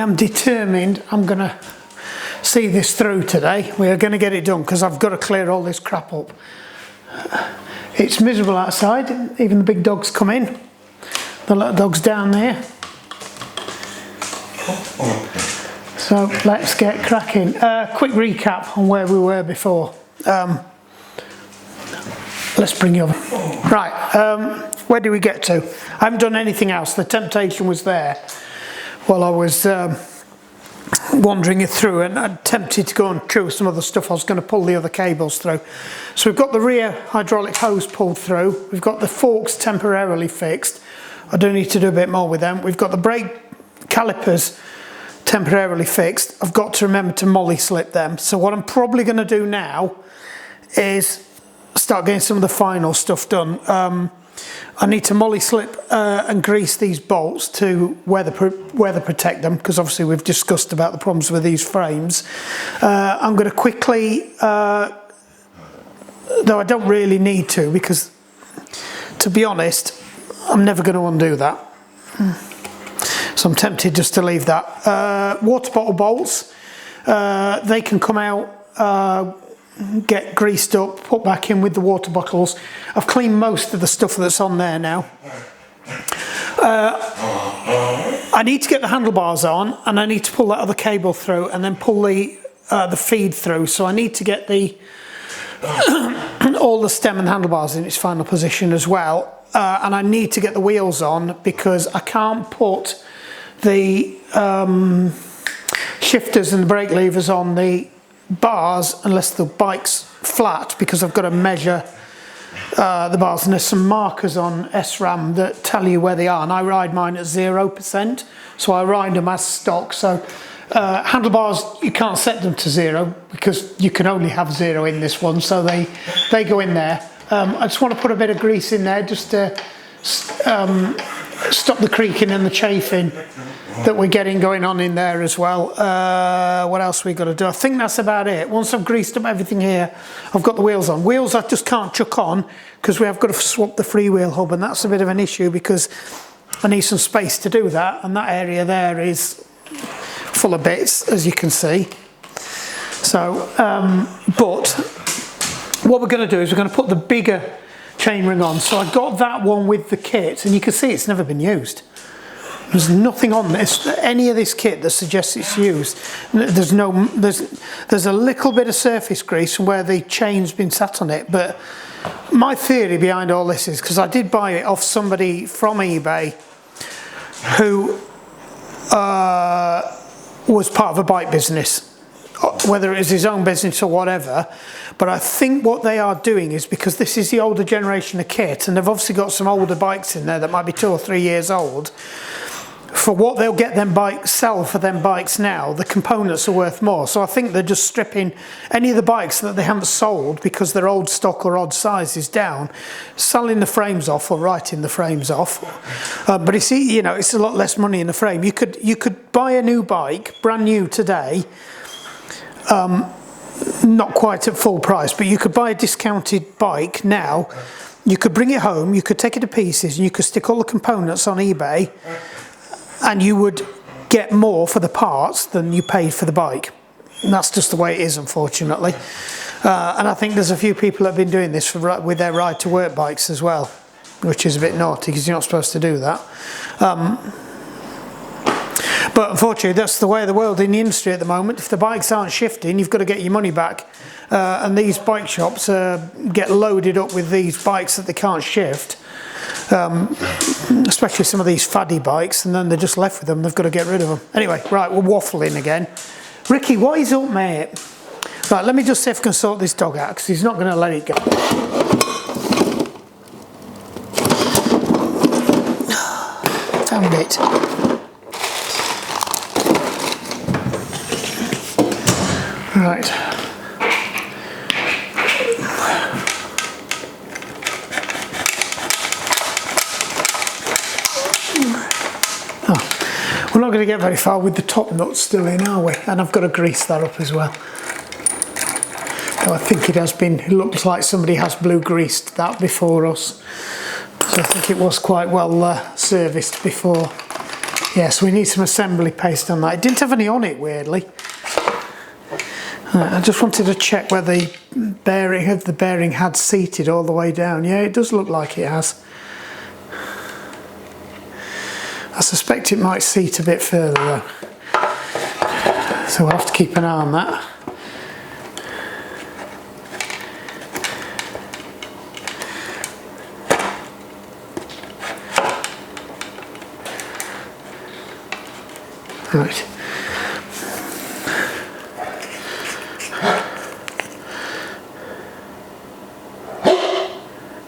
am determined I'm going to see this through today. We are going to get it done because I've got to clear all this crap up. It's miserable outside, even the big dogs come in. The little dog's down there. So let's get cracking. Quick recap on where we were before. Let's bring you over. Right, where did we get to? I haven't done anything else. The temptation was there while I was wandering it through, and I attempted to go and chew some other stuff. I was going to pull the other cables through. So we've got the rear hydraulic hose pulled through. We've got the forks temporarily fixed. I do need to do a bit more with them. We've got the brake calipers temporarily fixed. I've got to remember to molly slip them. So what I'm probably going to do now is start getting some of the final stuff done. I need to molly slip and grease these bolts to weather protect them, because obviously we've discussed about the problems with these frames. I'm going to quickly, though I don't really need to, because to be honest I'm never going to undo that, so I'm tempted just to leave that. Water bottle bolts, they can come out, get greased up, put back in with the water bottles. I've cleaned most of the stuff that's on there now. I need to get the handlebars on, and I need to pull that other cable through and then pull the feed through. So I need to get the all the stem and handlebars in its final position as well. And I need to get the wheels on, because I can't put the shifters and the brake levers on the bars unless the bike's flat, because I've got to measure the bars, and there's some markers on SRAM that tell you where they are, and I ride mine at 0%, so I ride them as stock. So handlebars, you can't set them to 0 because you can only have 0 in this one, so they go in there. I just want to put a bit of grease in there just to stop the creaking and the chafing that we're getting going on in there as well. What else we got to do? I think that's about it. Once I've greased up everything here, I've got the wheels on. Wheels I just can't chuck on because we have got to swap the freewheel hub, and that's a bit of an issue because I need some space to do that, and that area there is full of bits, as you can see. So, but what we're going to do is we're going to put the bigger chainring on. So I got that one with the kit, and you can see it's never been used. There's nothing on this, any of this kit that suggests it's used. There's a little bit of surface grease from where the chain's been sat on it, but my theory behind all this is because I did buy it off somebody from eBay who was part of a bike business, whether it was his own business or whatever. But I think what they are doing is, because this is the older generation of kit, and they've obviously got some older bikes in there that might be 2 or 3 years old, for what they'll get them bikes, sell for them bikes now, the components are worth more. So I think they're just stripping any of the bikes that they haven't sold because they're old stock or odd sizes down, selling the frames off or writing the frames off. But it's, you know, it's a lot less money in the frame. You could buy a new bike, brand new today, not quite at full price, but you could buy a discounted bike now. You could bring it home, you could take it to pieces, and you could stick all the components on eBay, and you would get more for the parts than you paid for the bike. And that's just the way it is, unfortunately. And I think there's a few people that have been doing this with their ride to work bikes as well, which is a bit naughty because you're not supposed to do that. But unfortunately, that's the way of the world in the industry at the moment. If the bikes aren't shifting, you've got to get your money back. And these bike shops get loaded up with these bikes that they can't shift. Especially some of these faddy bikes, and then they're just left with them. They've got to get rid of them. Anyway, right, we're waffling again. Ricky, what is up, mate? Right, let me just see if I can sort this dog out, because he's not going to let it go. Damn it. Right. We're not going to get very far with the top nuts still in, are we? And I've got to grease that up as well. So I think it looks like somebody has blue greased that before us. So I think it was quite well serviced before Yes, we need some assembly paste on that. It didn't have any on it, weirdly. I just wanted to check whether the bearing had seated all the way down. Yeah, it does look like it has. I suspect it might seat a bit further though. So we'll have to keep an eye on that. Right.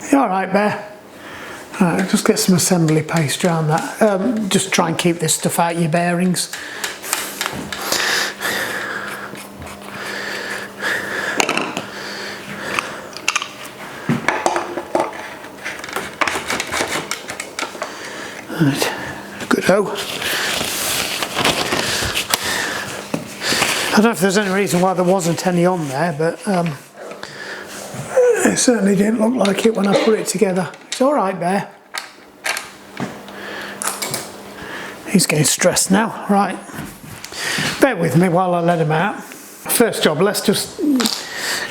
You alright, Bear? Right, just get some assembly paste around that. Just try and keep this stuff out of your bearings. Right, good-o. I don't know if there's any reason why there wasn't any on there, but it certainly didn't look like it when I put it together. It's alright, Bear. He's getting stressed now. Right. Bear with me while I let him out. First job, let's just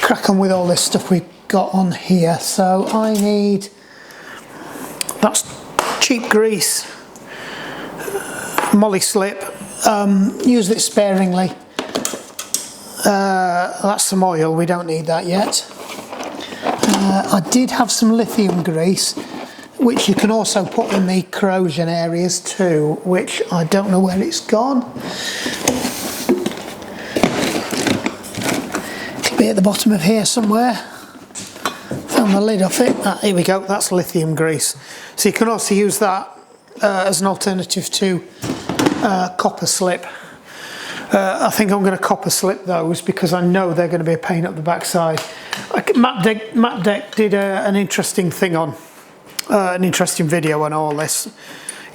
crack on with all this stuff we've got on here. So I need, that's cheap grease, molly slip, use it sparingly. That's some oil, we don't need that yet. I did have some lithium grease, which you can also put in the corrosion areas too, which I don't know where it's gone. It'll be at the bottom of here somewhere. Found the lid off it. Here we go, that's lithium grease. So you can also use that as an alternative to copper slip. I think I'm going to copper slip those because I know they're going to be a pain up the backside. Matt Deck did an interesting thing on, an interesting video on all this,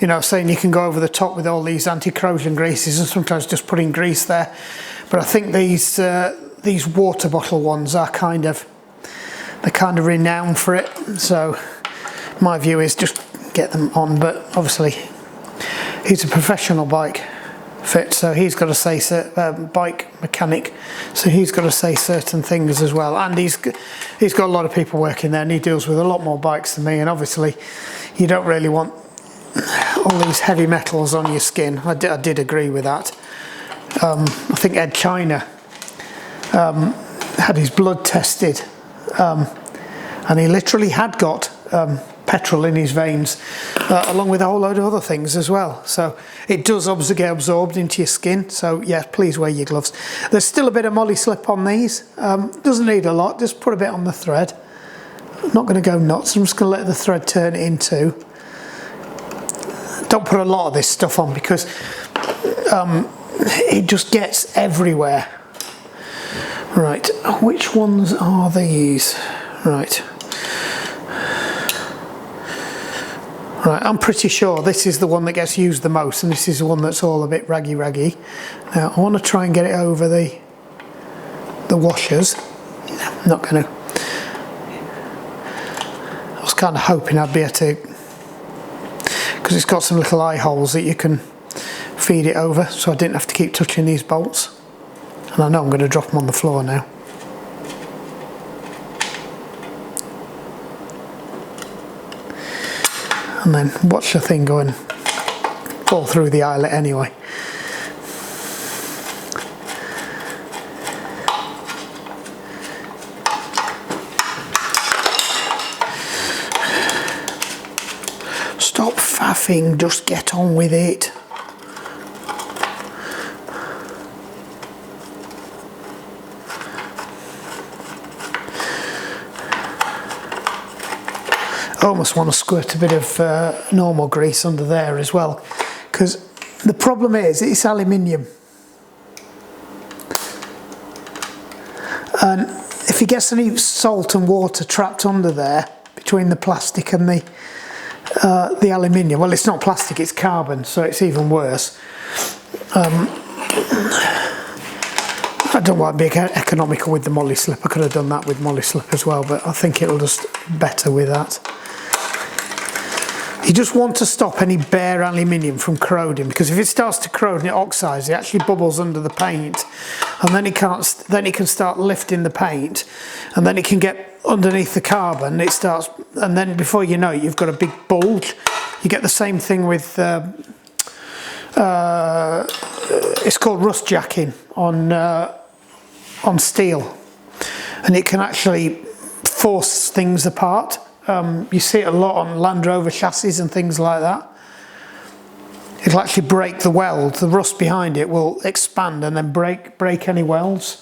you know, saying you can go over the top with all these anti-corrosion greases and sometimes just putting grease there. But I think these water bottle ones are they're kind of renowned for it. So my view is just get them on, but obviously he's a professional bike fit, so he's got to say bike mechanic, so he's got to say certain things as well, and he's got a lot of people working there and he deals with a lot more bikes than me, and obviously you don't really want all these heavy metals on your skin. I did agree with that. I think Ed China had his blood tested and he literally had got petrol in his veins, along with a whole load of other things as well. So it does obviously get absorbed into your skin, so yeah, please wear your gloves. There's still a bit of molly slip on these. Doesn't need a lot, just put a bit on the thread. I'm not going to go nuts, I'm just going to let the thread turn it in two. Don't put a lot of this stuff on because it just gets everywhere. Right, which ones are these? Right, I'm pretty sure this is the one that gets used the most, and this is the one that's all a bit raggy. Now I want to try and get it over the washers. I'm not going to. I was kind of hoping I'd be able to, because it's got some little eye holes that you can feed it over, so I didn't have to keep touching these bolts. And I know I'm going to drop them on the floor now. And then watch the thing go and fall through the eyelet anyway. Stop faffing, just get on with it. I almost want to squirt a bit of normal grease under there as well, because the problem is it's aluminium, and if it gets any salt and water trapped under there between the plastic and the aluminium, well, it's not plastic, it's carbon, so it's even worse. I don't want to be economical with the molly slip. I could have done that with molly slip as well, but I think it'll just better with that. You just want to stop any bare aluminium from corroding, because if it starts to corrode and it oxides, it actually bubbles under the paint, and then it can start lifting the paint, and then it can get underneath the carbon. It starts, and then before you know it, you've got a big bulge. You get the same thing with it's called rust jacking on steel, and it can actually force things apart. You see it a lot on Land Rover chassis and things like that. It'll actually break the weld. The rust behind it will expand and then break any welds.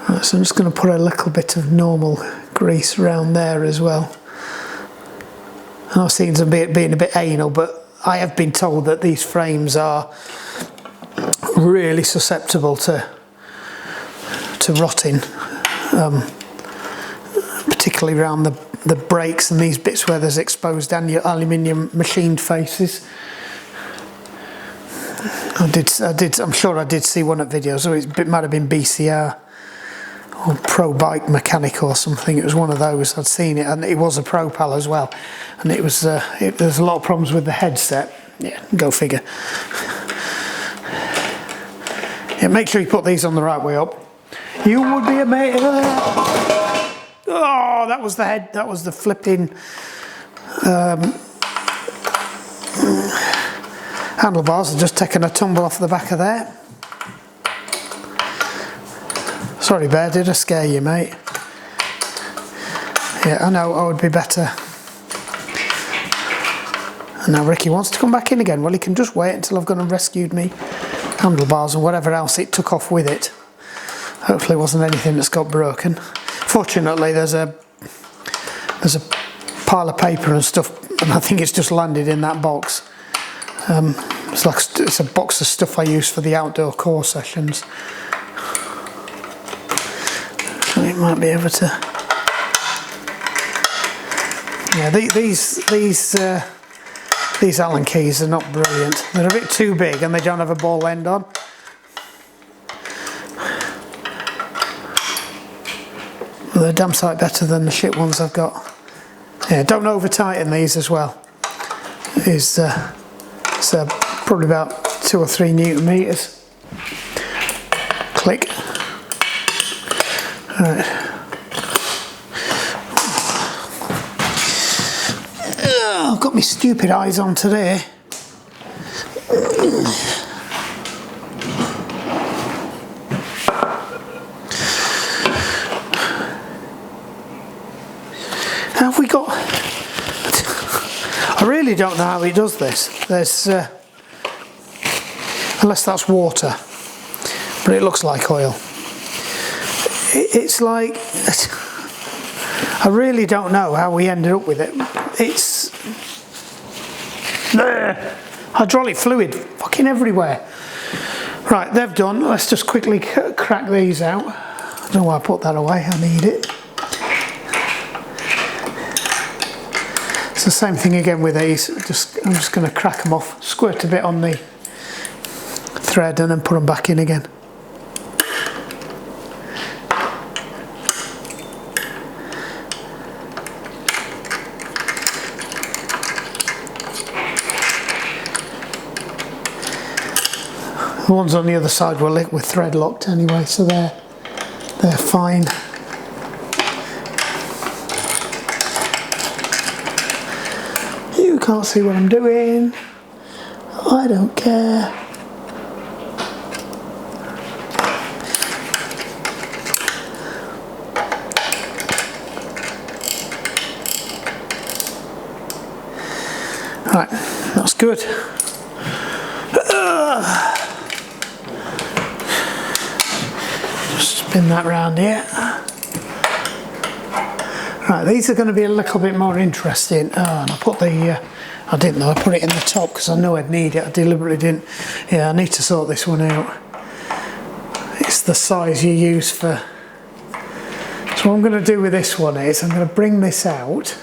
Right, so I'm just going to put a little bit of normal grease around there as well. I've seen them being a bit anal, but I have been told that these frames are really susceptible to rotting, particularly around the brakes and these bits where there's exposed aluminium machined faces. I'm sure I did see one at videos, or it might have been BCR or Pro Bike Mechanic or something. It was one of those. I'd seen it, and it was a Propel as well, and it was there's a lot of problems with the headset. Yeah, go figure. Yeah, make sure you put these on the right way up. You would be amazed. Oh, that was the head. That was the flipping handlebars. I've just taken a tumble off the back of there. Sorry, Bear, did I scare you, mate? Yeah, I know, I would be better. And now Ricky wants to come back in again. Well, he can just wait until I've gone and rescued me handlebars and whatever else it took off with it. Hopefully it wasn't anything that's got broken. Fortunately, there's a pile of paper and stuff, and I think it's just landed in that box. It's a box of stuff I use for the outdoor core sessions. It might be able to. Yeah, these Allen keys are not brilliant. They're a bit too big and they don't have a ball end on. Well, they're damn sight better than the shit ones I've got. Yeah, don't over tighten these as well. It's probably about 2 or 3 Newton meters. Click. Right. I've got my stupid eyes on today. Have we got... I really don't know how he does this. There's... unless that's water. But it looks like oil. It's like... I really don't know how we ended up with it. It's... hydraulic fluid fucking everywhere. Right, they've done. Let's just quickly crack these out. I don't know why I put that away. I need it. It's the same thing again with these. I'm just going to crack them off, squirt a bit on the thread and then put them back in again. The ones on the other side were thread locked anyway, so they're fine. You can't see what I'm doing. I don't care. Right, that's good. Spin that round here. Right, these are going to be a little bit more interesting. Oh, and I put the, I didn't know, I put it in the top because I know I'd need it. I deliberately didn't. Yeah, I need to sort this one out. It's the size you use for... So what I'm going to do with this one is I'm going to bring this out.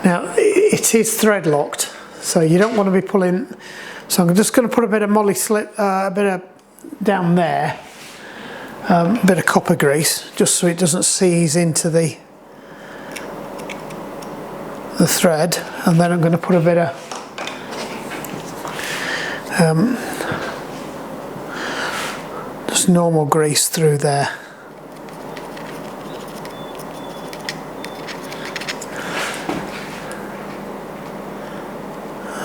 Now, it is thread locked, so you don't want to be pulling... So I'm just going to put a bit of molly slip, a bit of down there. A bit of copper grease, just so it doesn't seize into the the thread, and then I'm going to put a bit of just normal grease through there.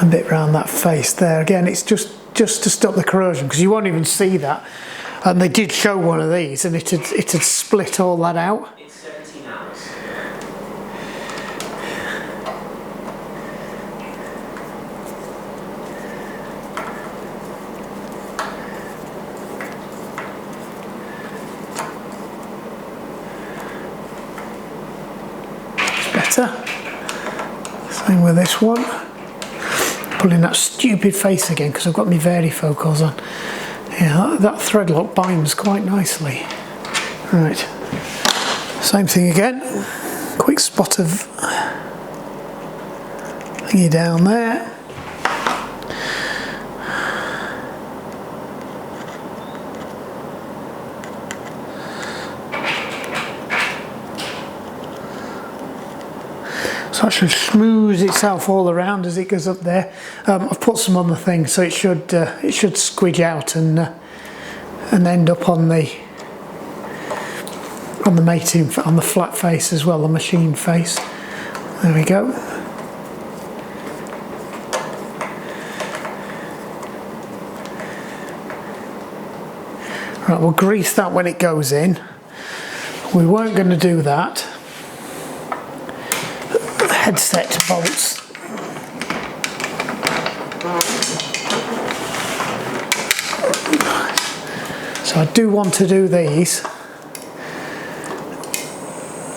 A bit round that face there. Again, it's just to stop the corrosion, because you won't even see that. And they did show one of these, and it had split all that out. It's 17 hours. It's better. Same with this one. Pulling that stupid face again because I've got my varifocals on. Yeah, that thread lock binds quite nicely. Right, same thing again. Quick spot of thingy down there. So it should smooth itself all around as it goes up there. I've put some on the thing, so it should squidge out and end up on the mating, on the flat face as well, the machine face. There we go. Right, we'll grease that when it goes in. We weren't going to do that. Headset bolts. So I do want to do these,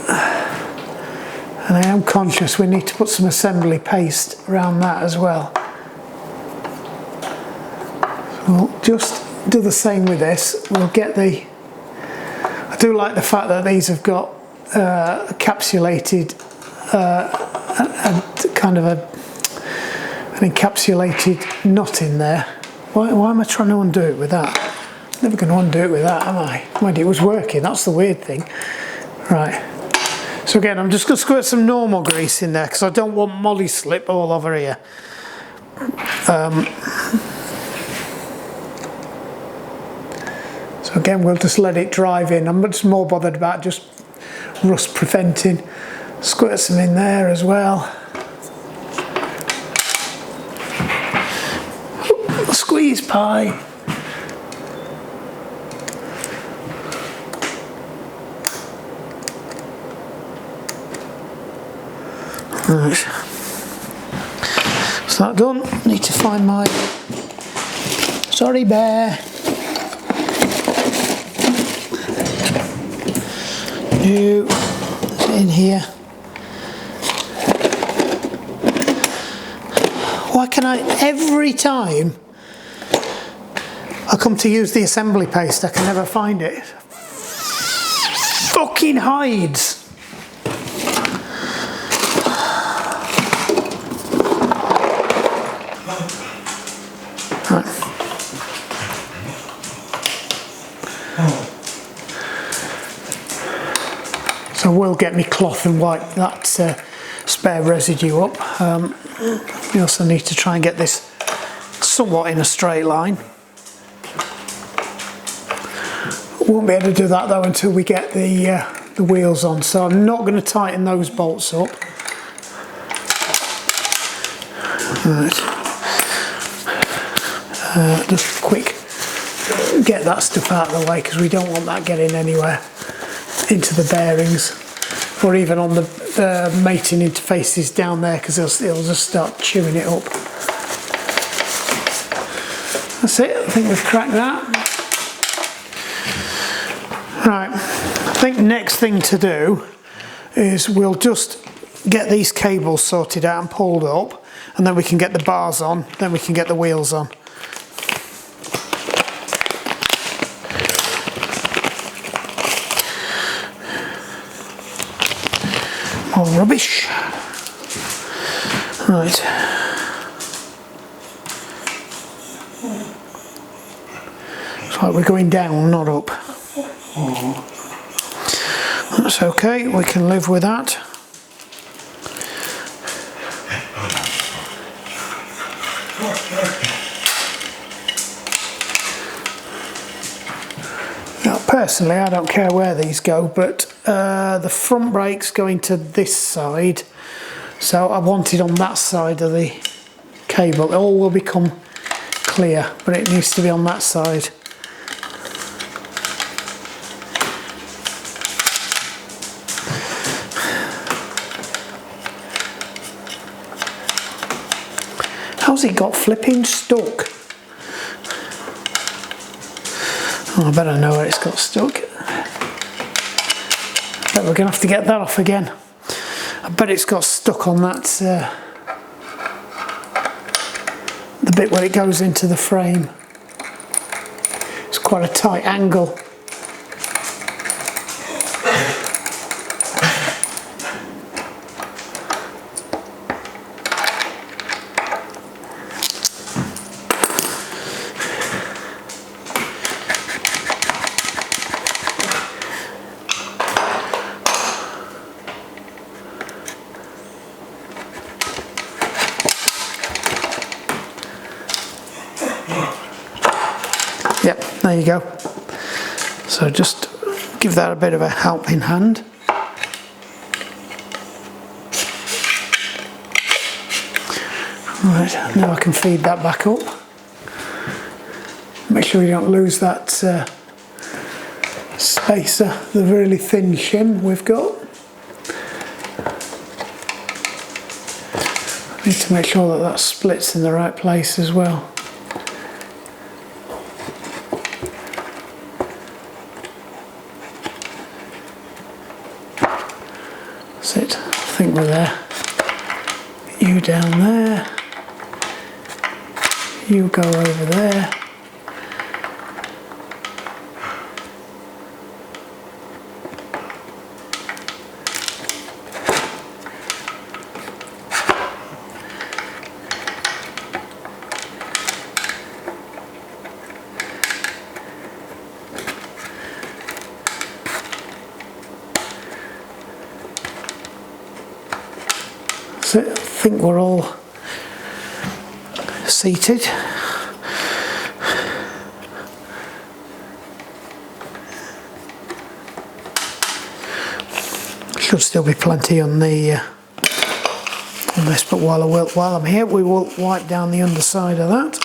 and I am conscious we need to put some assembly paste around that as well. So we'll just do the same with this. We'll get the, I do like the fact that these have got encapsulated kind of an encapsulated nut in there. Why am I trying to undo it with that? Never going to undo it with that, am I? Mind it was working, that's the weird thing. Right, so again I'm just going to squirt some normal grease in there because I don't want molly slip all over here. So again we'll just let it drive in. I'm much more bothered about just rust preventing. Squirt some in there as well. Squeeze pie. Right. So that done. Need to find my sorry bear. New in here. Why can I, every time I come to use the assembly paste, I can never find it. Fucking hides. Right. So I will get me cloth and wipe that spare residue up. We also need to try and get this somewhat in a straight line. Won't be able to do that though until we get the wheels on, so I'm not going to tighten those bolts up. Right. Just quick get that stuff out of the way because we don't want that getting anywhere into the bearings or even on the mating interfaces down there because it'll just start chewing it up. That's it, I think we've cracked that. Right, I think next thing to do is we'll just get these cables sorted out and pulled up, and then we can get the bars on, then we can get the wheels on. More rubbish. Right. It's like we're going down, not up. That's okay, we can live with that. personally I don't care where these go, but the front brake's going to this side, so I want it on that side of the cable. It all will become clear, but it needs to be on that side. How's it got flipping stuck? Oh, I better know where it's got stuck. Bet we're going to have to get that off again. I bet it's got stuck on that, the bit where it goes into the frame. It's quite a tight angle. Yep, there you go. So just give that a bit of a helping hand. Right, now I can feed that back up. Make sure you don't lose that spacer, the really thin shim we've got. I need to make sure that that splits in the right place as well. That's it, I think we're there. You down there, you go over there. So I think we're all seated. Should still be plenty on the on this, but while I'm here, we will wipe down the underside of that.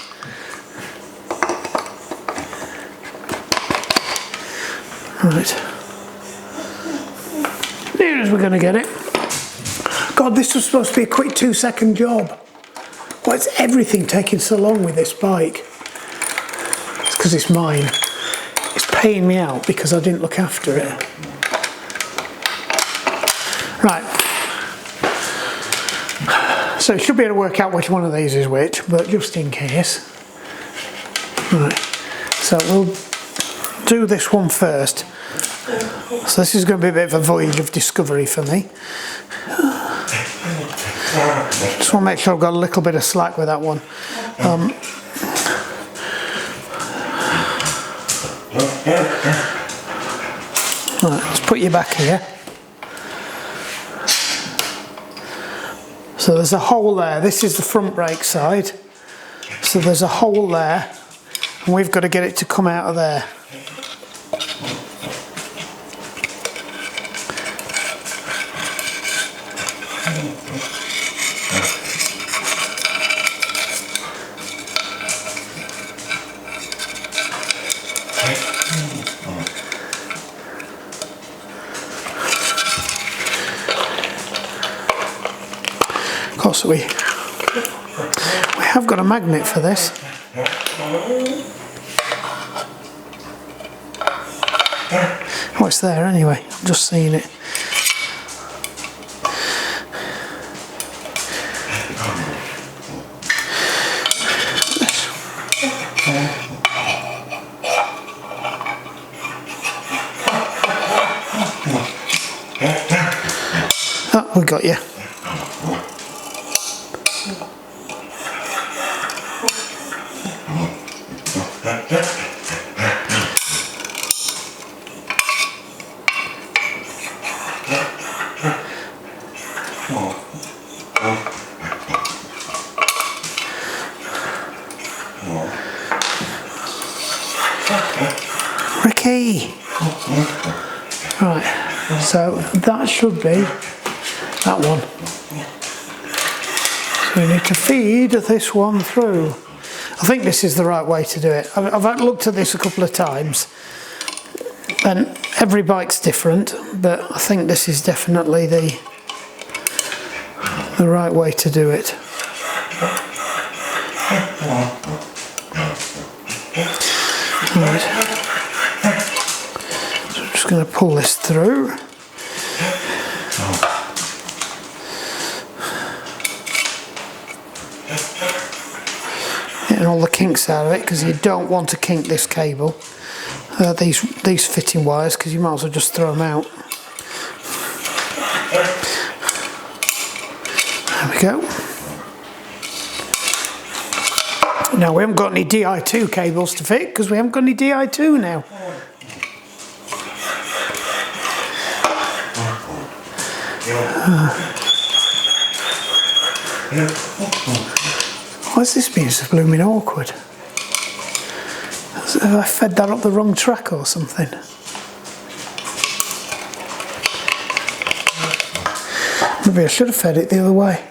Right, near as we're going to get it. God, this was supposed to be a quick 2-second job. Why is everything taking so long with this bike? It's because it's mine. It's paying me out because I didn't look after it. Right. So you should be able to work out which one of these is which, but just in case. Right. So we'll do this one first. So this is going to be a bit of a voyage of discovery for me. Just want to make sure I've got a little bit of slack with that one. Right, let's put you back here. So there's a hole there. This is the front brake side. So there's a hole there, and we've got to get it to come out of there. Of course, we have got a magnet for this. Oh, it's there anyway. I'm just seeing it. Oh, we got you. Ricky! Right, so that should be that one. So we need to feed this one through. I think this is the right way to do it. I've looked at this a couple of times and every bike's different, but I think this is definitely the right way to do it. Right. So I'm just going to pull this through. Getting all the kinks out of it, because you don't want to kink this cable, these fitting wires, because you might as well just throw them out. There we go. Now we haven't got any Di2 cables to fit, because we haven't got any Di2 now. Why's this being so blooming awkward? Have I fed that up the wrong track or something? Maybe I should have fed it the other way.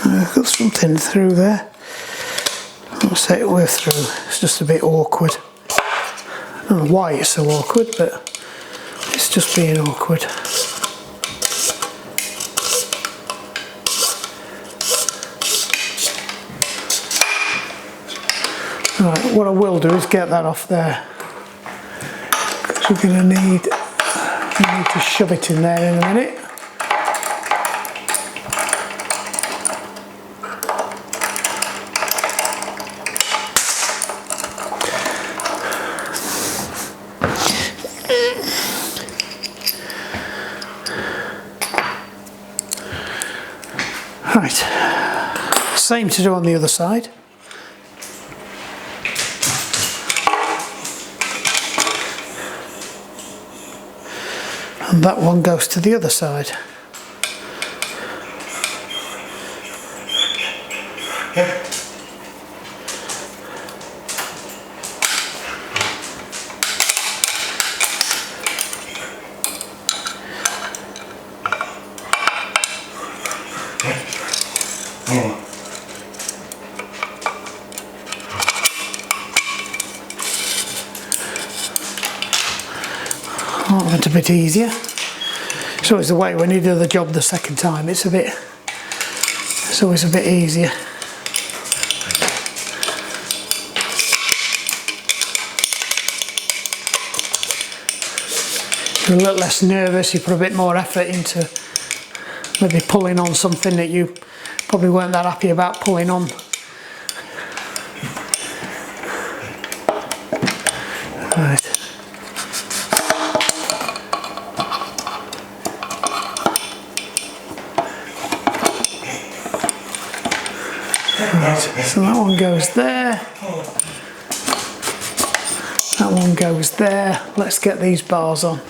I've got something through there. I'll say we're through. It's just a bit awkward. I don't know why it's so awkward, but it's just being awkward. Right, what I will do is get that off there, because we're going to need to shove it in there in a minute. Right, same to do on the other side. And that one goes to the other side. Oh, that's a bit easier. It's always the way when you do the job the second time, it's always a bit easier. You're a little less nervous, you put a bit more effort into maybe pulling on something that you probably weren't that happy about pulling on. Right. Right, so that one goes there, that one goes there. Let's get these bars on.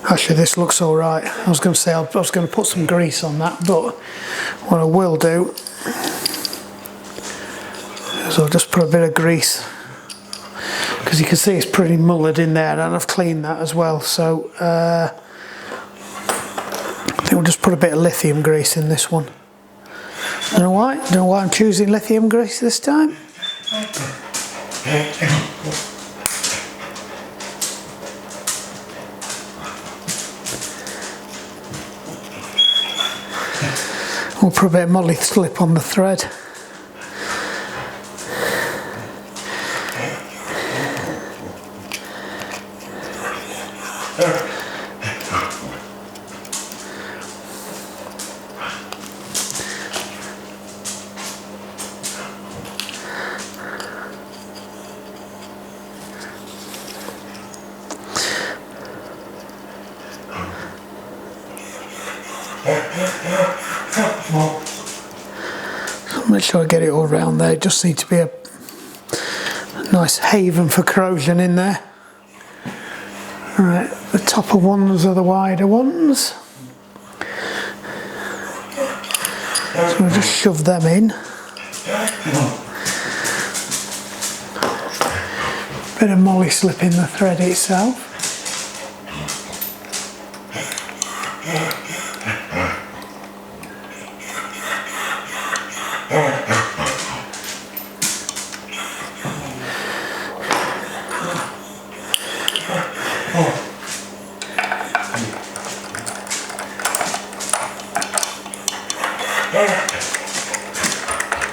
Actually, this looks all right. I was going to say I was going to put some grease on that, but what I will do is I'll just put a bit of grease, because you can see it's pretty mullered in there, and I've cleaned that as well. So I think we'll just put a bit of lithium grease in this one. Don't know why I'm choosing lithium grease this time. We'll put a bit of moly slip on the thread. Make sure I get it all around there. It just needs to be a nice haven for corrosion in there. Alright, the topper ones are the wider ones. So we'll just shove them in. Bit of molly slip in the thread itself.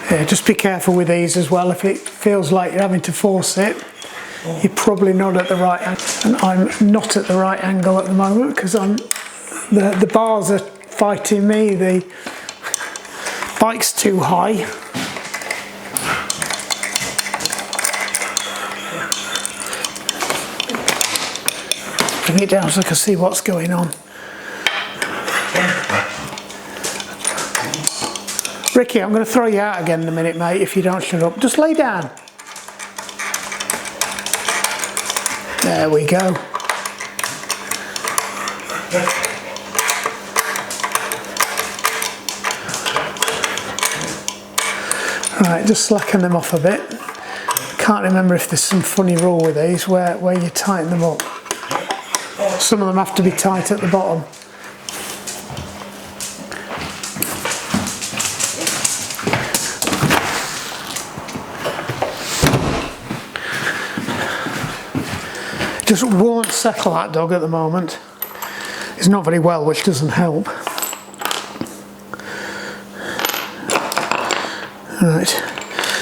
Yeah, just be careful with these as well. If it feels like you're having to force it, you're probably not at the right angle. And I'm not at the right angle at the moment because the bars are fighting me. The bike's too high. Bring it down so I can see what's going on. Ricky, I'm going to throw you out again in a minute, mate, if you don't shut up. Just lay down. There we go. Right, just slacken them off a bit. Can't remember if there's some funny rule with these where you tighten them up. Some of them have to be tight at the bottom. Just won't settle, that dog, at the moment. It's not very well, which doesn't help. Right,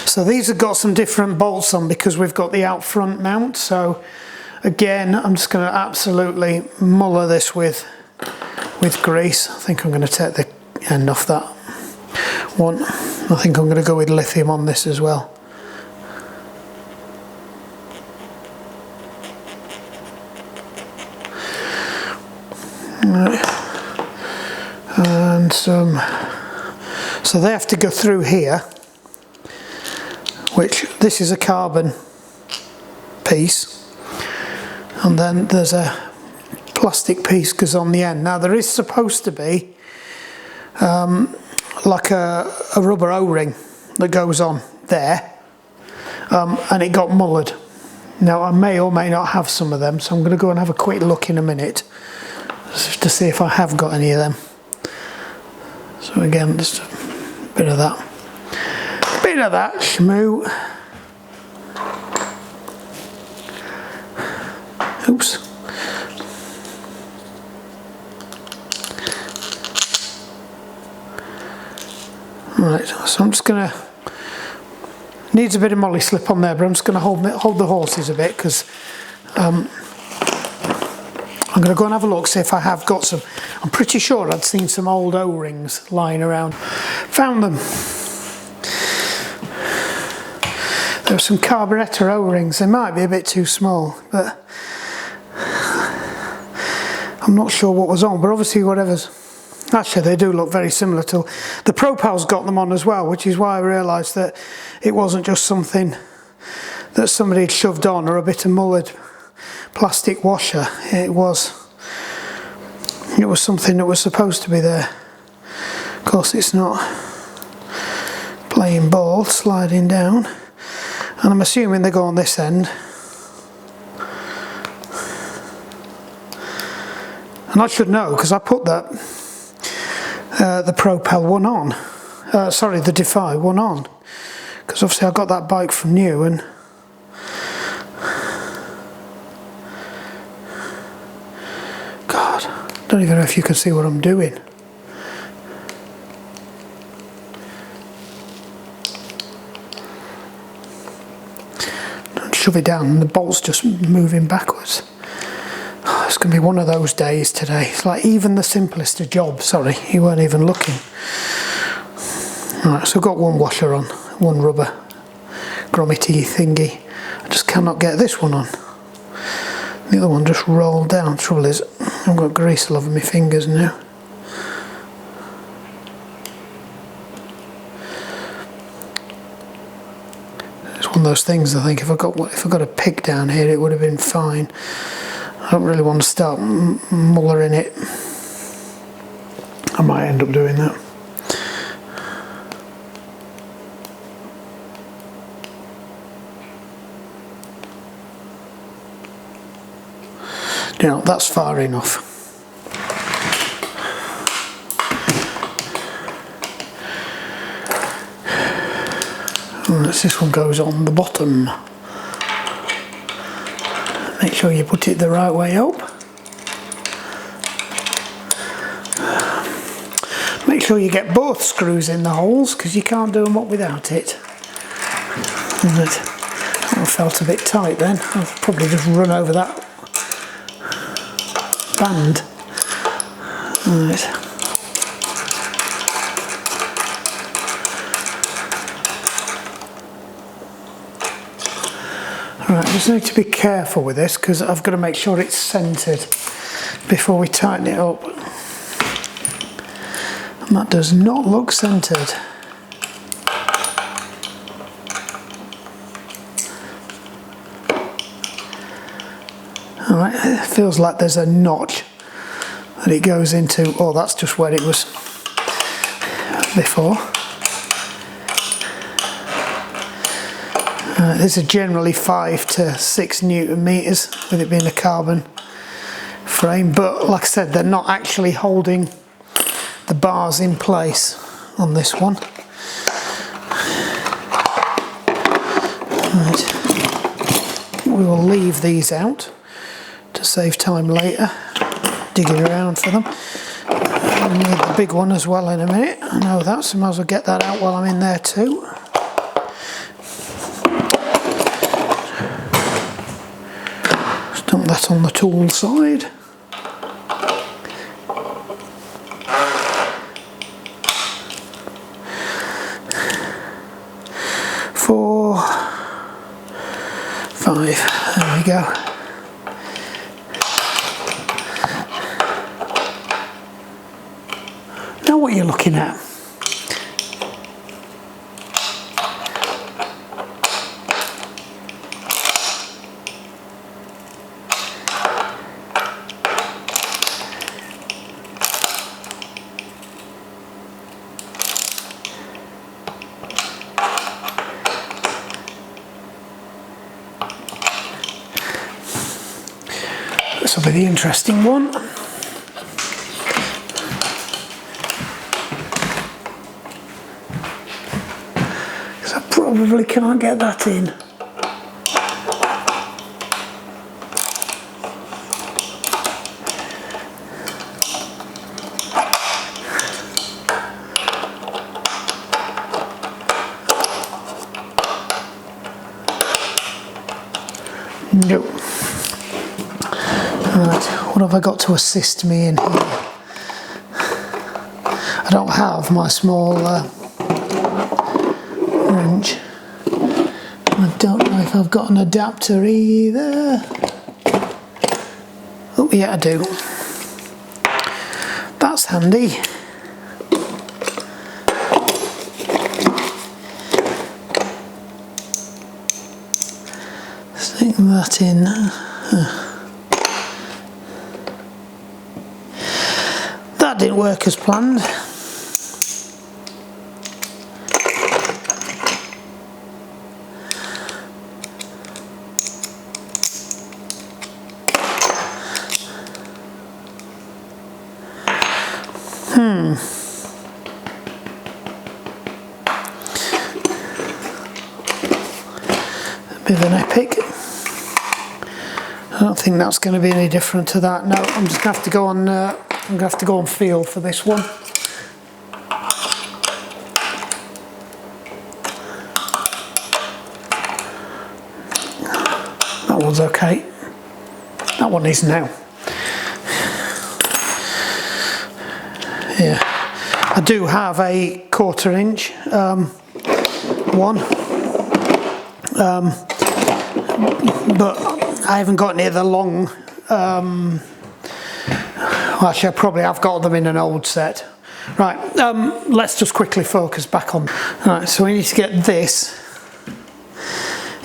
so these have got some different bolts on because we've got the out front mount. So again, I'm just going to absolutely muller this with grease. I think I'm going to take the end off that one. I think I'm going to go with lithium on this as well. Right. And so they have to go through here, which this is a carbon piece, and then there's a plastic piece goes on the end. Now there is supposed to be like a rubber O-ring that goes on there, and it got mullered. Now I may or may not have some of them, so I'm going to go and have a quick look in a minute to see if I have got any of them. So again, just a bit of that schmoo. Oops. Right, so I'm just gonna, needs a bit of molly slip on there, but I'm just gonna hold the horses a bit because I'm going to go and have a look, see if I have got some. I'm pretty sure I'd seen some old O-rings lying around. Found them. There were some carburettor O-rings. They might be a bit too small, but I'm not sure what was on. But obviously whatever's... Actually, they do look very similar to... The Propel's got them on as well, which is why I realised that it wasn't just something that somebody had shoved on or a bit of mullered plastic washer. It was something that was supposed to be there. Of course it's not. Playing ball, sliding down, and I'm assuming they go on this end. And I should know because I put that the Propel one on, sorry, the Di2 one on, because obviously I got that bike from new, and I don't even know if you can see what I'm doing. Don't shove it down and the bolt's just moving backwards. Oh, it's going to be one of those days today. It's like even the simplest of jobs. Sorry, you weren't even looking. Right, so I've got one washer on, one rubber grommety thingy. I just cannot get this one on. The other one just rolled down. Trouble is, I've got grease all over my fingers now. It's one of those things. I think if I got a pick down here, it would have been fine. I don't really want to start mullering it. I might end up doing that. You know, that's far enough. Unless this one goes on the bottom. Make sure you put it the right way up. Make sure you get both screws in the holes, because you can't do them up without it. That felt a bit tight then. I'll probably just run over that band. Right. Right, just need to be careful with this because I've got to make sure it's centred before we tighten it up. And that does not look centred. Alright, it feels like there's a notch that it goes into. Oh, that's just where it was before. These are generally 5 to 6 Newton meters with it being a carbon frame, but like I said, they're not actually holding the bars in place on this one. Right. We will leave these out to save time later digging around for them. I'll need the big one as well in a minute. I know that, so I might as well get that out while I'm in there too. Dump that on the tool side. Four, 5, there we go. Now what you're looking at. This will be the interesting one. Because I probably can't get that in. Nope. Right, what have I got to assist me in here? I don't have my small wrench. I don't know if I've got an adapter either. Oh yeah, I do. That's handy. Stick that in. That didn't work as planned. A bit of an epic. I don't think that's going to be any different to that. No, I'm just going to have to go on. I'm going to have to go on feel for this one. That one's okay. That one is now. Yeah, I do have a 1/4 inch one, but I haven't got any of the long. Actually, I probably have got them in an old set. Right, let's just quickly focus back on. Right, so we need to get this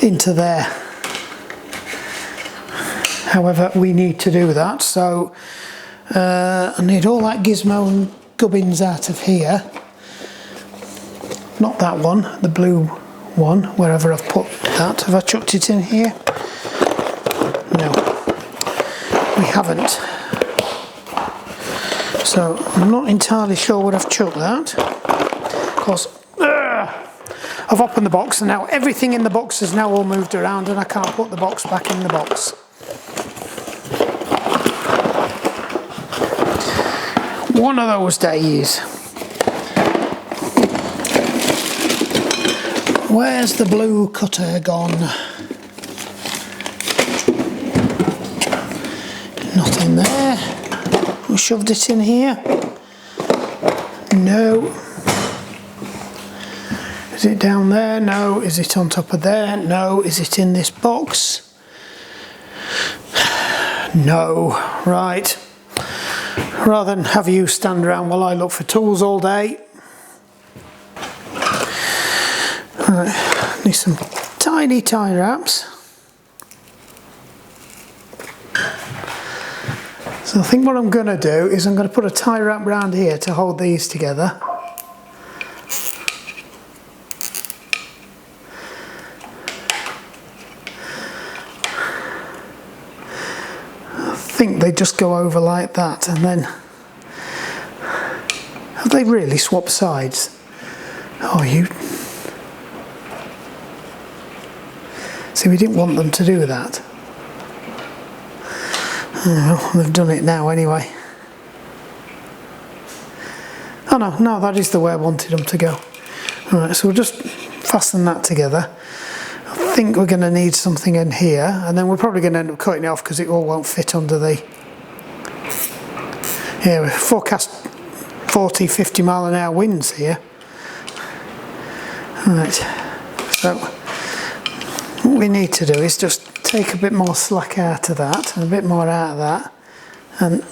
into there. However, we need to do that, so I need all that gizmo and gubbins out of here. Not that one, the blue one, wherever I've put that. Have I chucked it in here? No, we haven't. So I'm not entirely sure where I've chucked that. Of course, I've opened the box and now everything in the box has now all moved around and I can't put the box back in the box. One of those days. Where's the blue cutter gone? Not in there. We shoved it in here. No. Is it down there? No. Is it on top of there? No. Is it in this box? No. Right. Rather than have you stand around while I look for tools all day. Right, need some tiny tie wraps. So I think what I'm going to do is I'm going to put a tie wrap around here to hold these together. I think they just go over like that, and then have they really swapped sides? Oh, you... See, we didn't want them to do that. Oh, well, they've done it now anyway. Oh no, that is the way I wanted them to go. Alright, so we'll just fasten that together. I think we're going to need something in here, and then we're probably going to end up cutting it off because it all won't fit under the... Yeah, we forecast 40-50 mile an hour winds here. Right, so what we need to do is just take a bit more slack out of that and a bit more out of that, and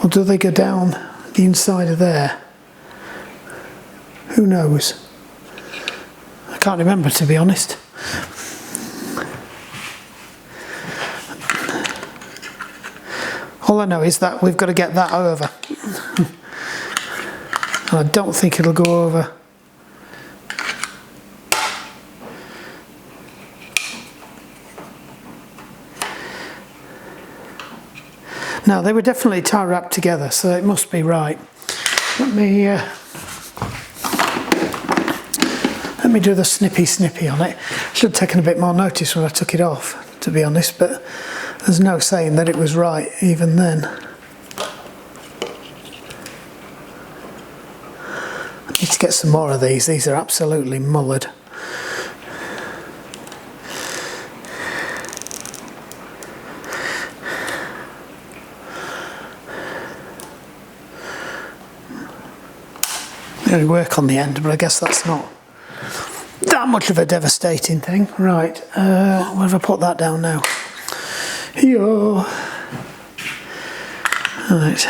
or do they go down the inside of there? Who knows? I can't remember, to be honest. All I know is that we've got to get that over. And I don't think it'll go over. No, they were definitely tie wrapped together, so it must be right. Let me do the snippy on it. Should have taken a bit more notice when I took it off, to be honest, but there's no saying that it was right even then. I need to get some more of these. These are absolutely mullered. Really work on the end, but I guess that's not that much of a devastating thing. Right, where have I put that down now? Here. Right.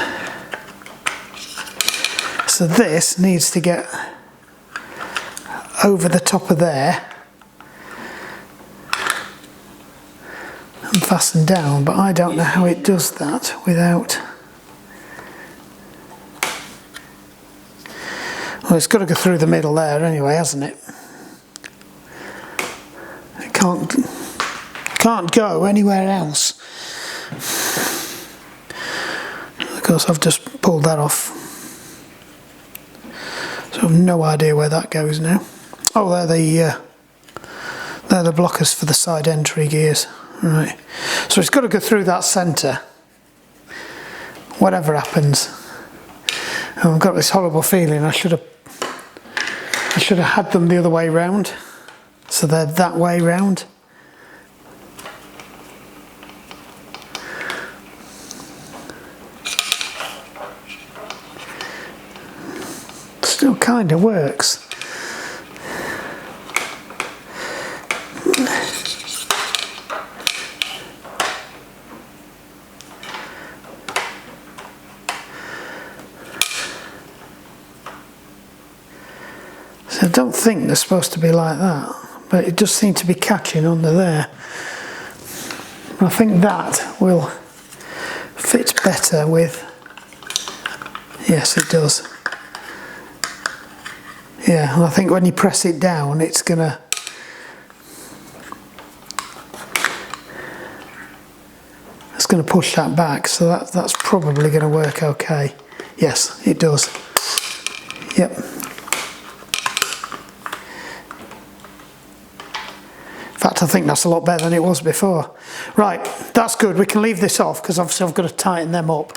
So this needs to get over the top of there and fasten down, but I don't know how it does that without... Well, it's got to go through the middle there anyway, hasn't it? It can't go anywhere else. Of course, I've just pulled that off. So I've no idea where that goes now. Oh, they're the blockers for the side entry gears. Right. So it's got to go through that centre. Whatever happens. I've got this horrible feeling I should have had them the other way round, so they're that way round. Still kind of works. I don't think they're supposed to be like that, but it does seem to be catching under there. I think that will fit better with, yes it does. Yeah, and I think when you press it down it's gonna push that back, so that's probably going to work okay. Yes, it does. Yep. In fact, I think that's a lot better than it was before. Right, that's good. We can leave this off because obviously I've got to tighten them up.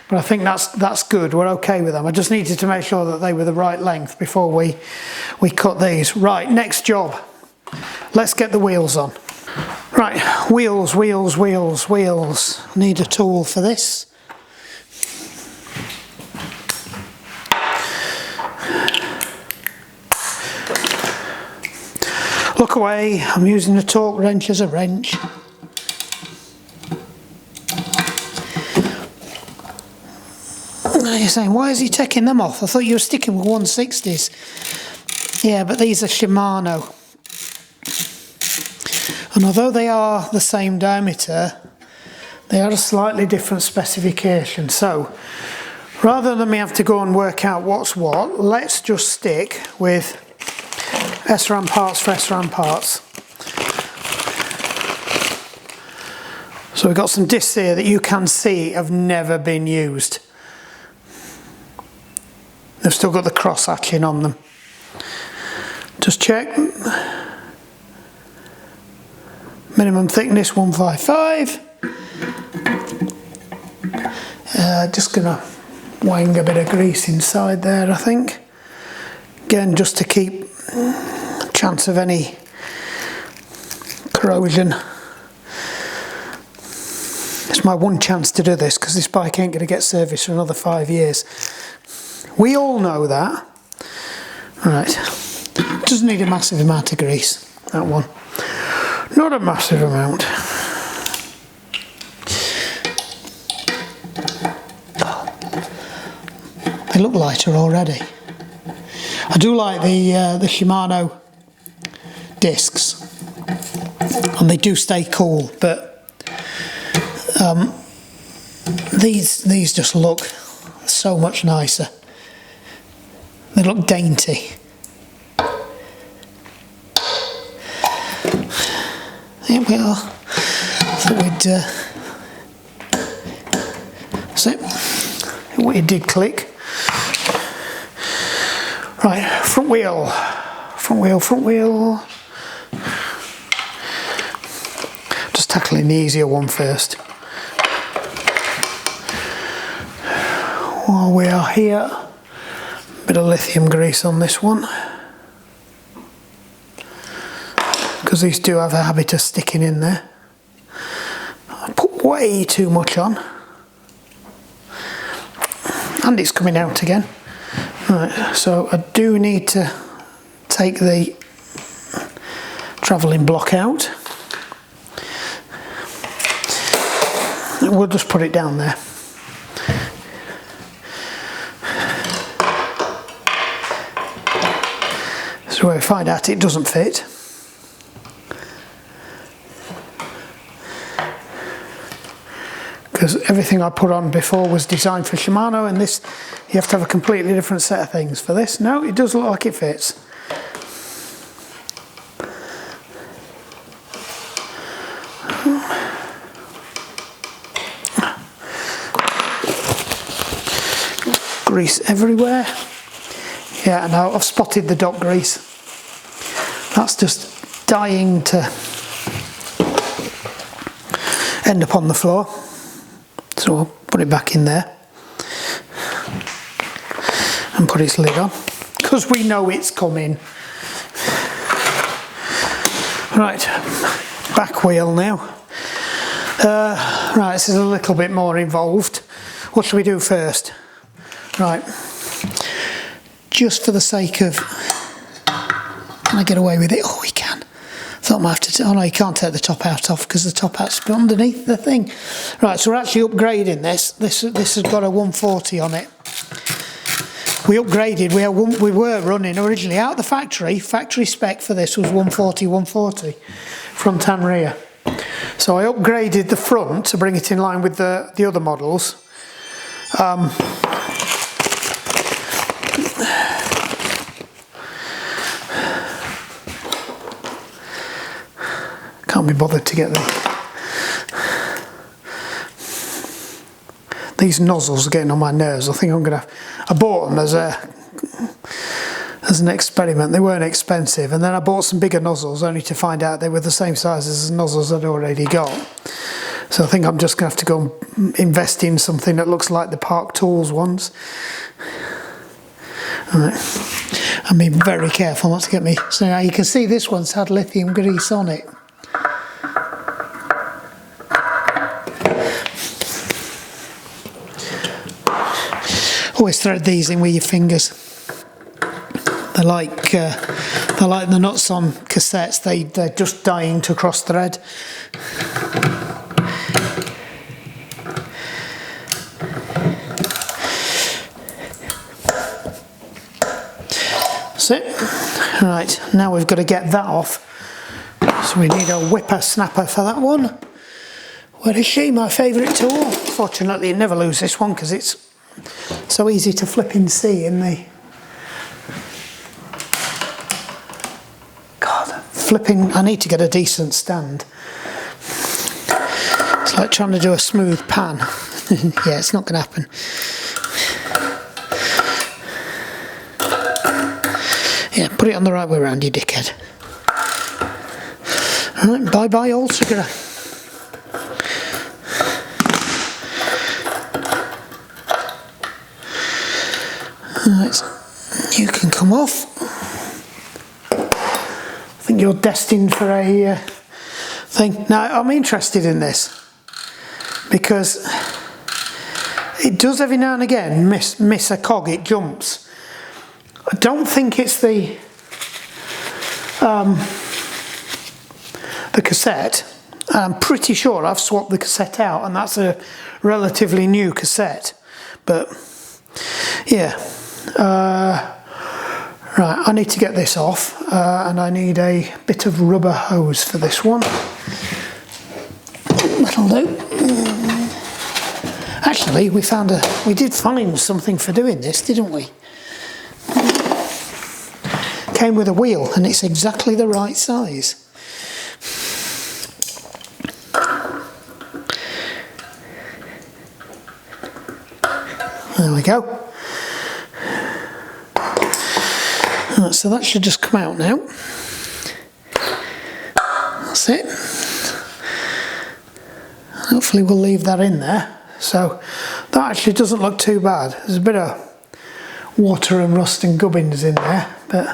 But I think that's good. We're okay with them. I just needed to make sure that they were the right length before we cut these. Right, next job. Let's get the wheels on. Right, wheels. Need a tool for this. Look away, I'm using a torque wrench as a wrench. Now you're saying, why is he taking them off? I thought you were sticking with 160s. Yeah, but these are Shimano. And although they are the same diameter, they are a slightly different specification. So, rather than me have to go and work out what's what, let's just stick with SRAM parts for SRAM parts. So we've got some discs here that you can see have never been used. They've still got the cross hatching on them. Just check. Minimum thickness 155. Just gonna wang a bit of grease inside there, I think. Again, just to keep chance of any corrosion. It's my one chance to do this because this bike ain't going to get serviced for another 5 years. We all know that. Right, doesn't need a massive amount of grease, that one. Not a massive amount. They look lighter already. I do like the Shimano discs, and they do stay cool, but these just look so much nicer. They look dainty. There we are. Thought it did click. Right, front wheel. Just tackling the easier one first. While we are here, bit of lithium grease on this one, because these do have a habit of sticking in there. I put way too much on, and it's coming out again. Right, so I do need to take the travelling block out. We'll just put it down there. So where we find out it doesn't fit. Because everything I put on before was designed for Shimano, and this, you have to have a completely different set of things for this. No, it does look like it fits. Grease everywhere. Yeah, now I've spotted the dot grease. That's just dying to end up on the floor. So I'll put it back in there and put its lid on, because we know it's coming. Right, back wheel now. Right, this is a little bit more involved. What should we do first? Right, just for the sake of, can I get away with it? Oh, we can. Thought I might have to, oh no, you can't take the top out off because the top out's underneath the thing. Right, so we're actually upgrading this. This has got a 140 on it. we upgraded. We were running originally out of the factory spec for this was 140 front and rear. So I upgraded the front to bring it in line with the other models. Can't be bothered to get them. These nozzles are getting on my nerves. I think I'm gonna. I bought them as an experiment. They weren't expensive, and then I bought some bigger nozzles only to find out they were the same size as the nozzles I'd already got. So I think I'm just gonna have to go and invest in something that looks like the Park Tools ones. Right. I'm being very careful not to get me. So now you can see this one's had lithium grease on it. Always thread these in with your fingers. They're like the nuts on cassettes. They're just dying to cross thread. That's it. Right, now we've got to get that off. So we need a whipper snapper for that one. Where is she? My favourite tool. Fortunately, you never lose this one because it's so easy to flip and see in the... God, flipping... I need to get a decent stand. It's like trying to do a smooth pan. Yeah, it's not going to happen. Yeah, put it on the right way around, you dickhead. Alright, bye-bye, old cigarette. Right, you can come off. I think you're destined for a thing. Now, I'm interested in this because it does every now and again miss a cog, it jumps. I don't think it's the cassette. I'm pretty sure I've swapped the cassette out and that's a relatively new cassette, but yeah. Right, I need to get this off and I need a bit of rubber hose for this one. That'll do. Actually, we did find something for doing this, didn't we? Came with a wheel and it's exactly the right size. There we go. Right, so that should just come out now. That's it. Hopefully we'll leave that in there. So that actually doesn't look too bad. There's a bit of water and rust and gubbins in there, but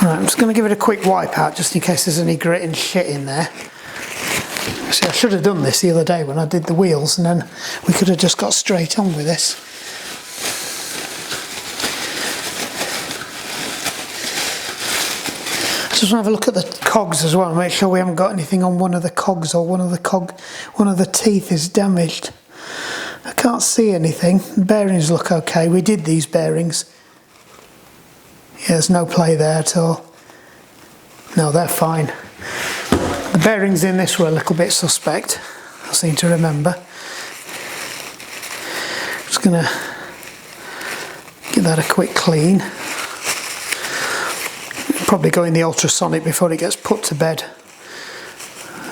right, I'm just going to give it a quick wipe out just in case there's any grit and shit in there. See, I should have done this the other day when I did the wheels, and then we could have just got straight on with this. I just want to have a look at the cogs as well and make sure we haven't got anything on one of the cogs or one of the teeth is damaged. I can't see anything. The bearings look okay. We did these bearings. Yeah, there's no play there at all. No, they're fine. The bearings in this were a little bit suspect, I seem to remember. Just going to give that a quick clean. Probably go in the ultrasonic before it gets put to bed.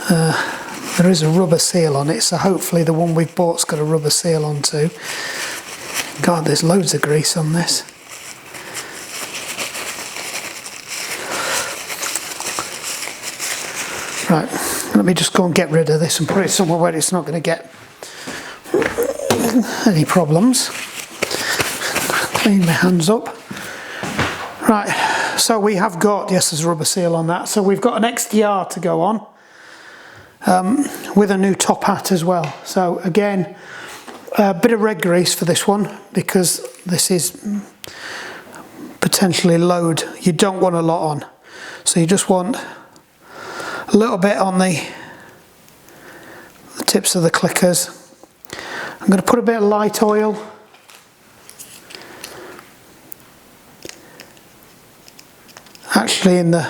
There is a rubber seal on it, so hopefully the one we've bought's got a rubber seal on too. God, there's loads of grease on this. Right, let me just go and get rid of this and put it somewhere where it's not going to get any problems. Clean my hands up. Right, so we have got, yes, there's a rubber seal on that, so we've got an XDR to go on with a new top hat as well. So again, a bit of red grease for this one because this is potentially load. You don't want a lot on, so you just want a little bit on the tips of the clickers. I'm going to put a bit of light oil actually in the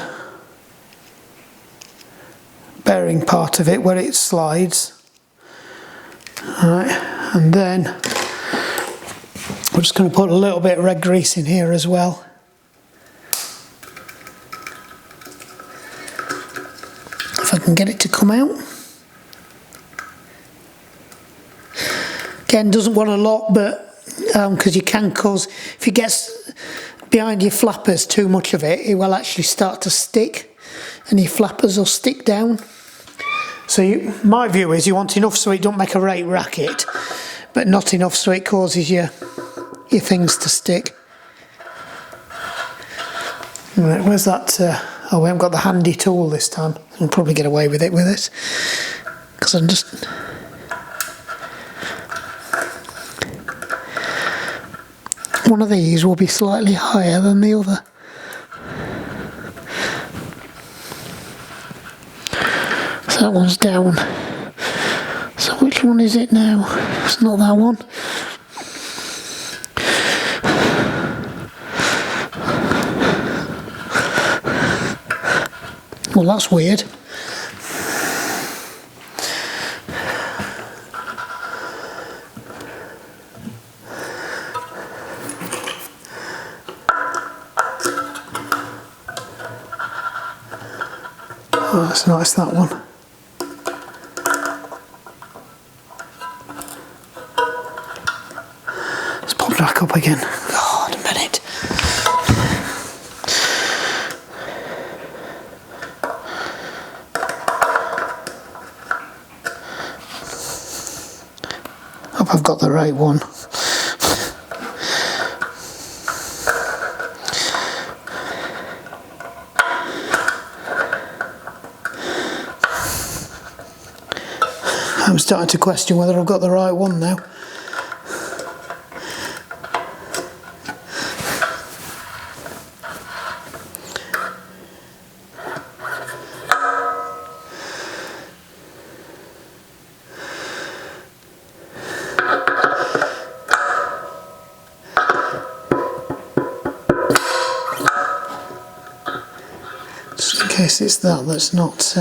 bearing part of it where it slides. Alright, and then we're just going to put a little bit of red grease in here as well. If I can get it to come out. Again, doesn't want a lot, but because you can cause, if it gets behind your flappers too much of it, it will actually start to stick and your flappers will stick down. So my view is you want enough so it don't make a right racket, but not enough so it causes your things to stick. Right, where's that? Oh, we haven't got the handy tool this time. I'll probably get away with it with this, because I'm just... One of these will be slightly higher than the other. So that one's down. So which one is it now? It's not that one. Well, that's weird. Oh, that's nice, that one. Let's pop it back up again. God, a minute. Hope I've got the right one. I'm starting to question whether I've got the right one now. Just in case it's that's not...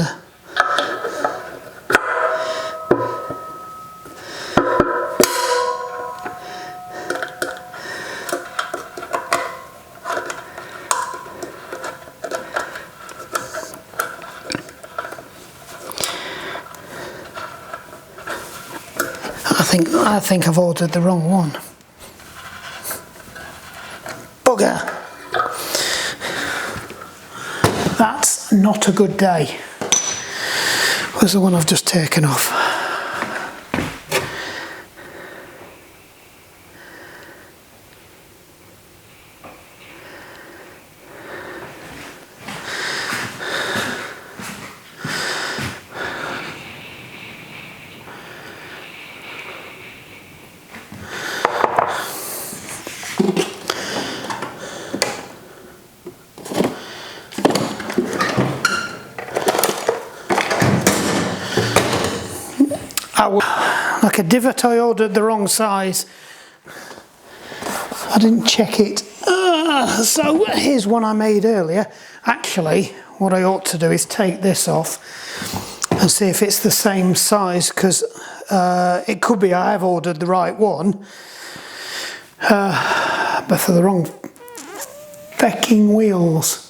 I think I've ordered the wrong one. Bugger! That's not a good day. Where's the one I've just taken off? Like a divot, I ordered the wrong size. I didn't check it. So here's one I made earlier. Actually, what I ought to do is take this off and see if it's the same size, because it could be I have ordered the right one, but for the wrong fecking wheels.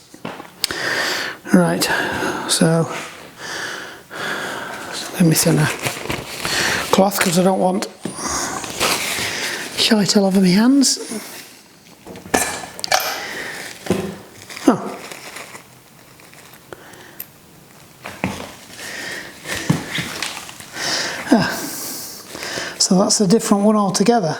Right, so let me see now. Cloth, because I don't want shite all over my hands. Oh. So that's a different one altogether.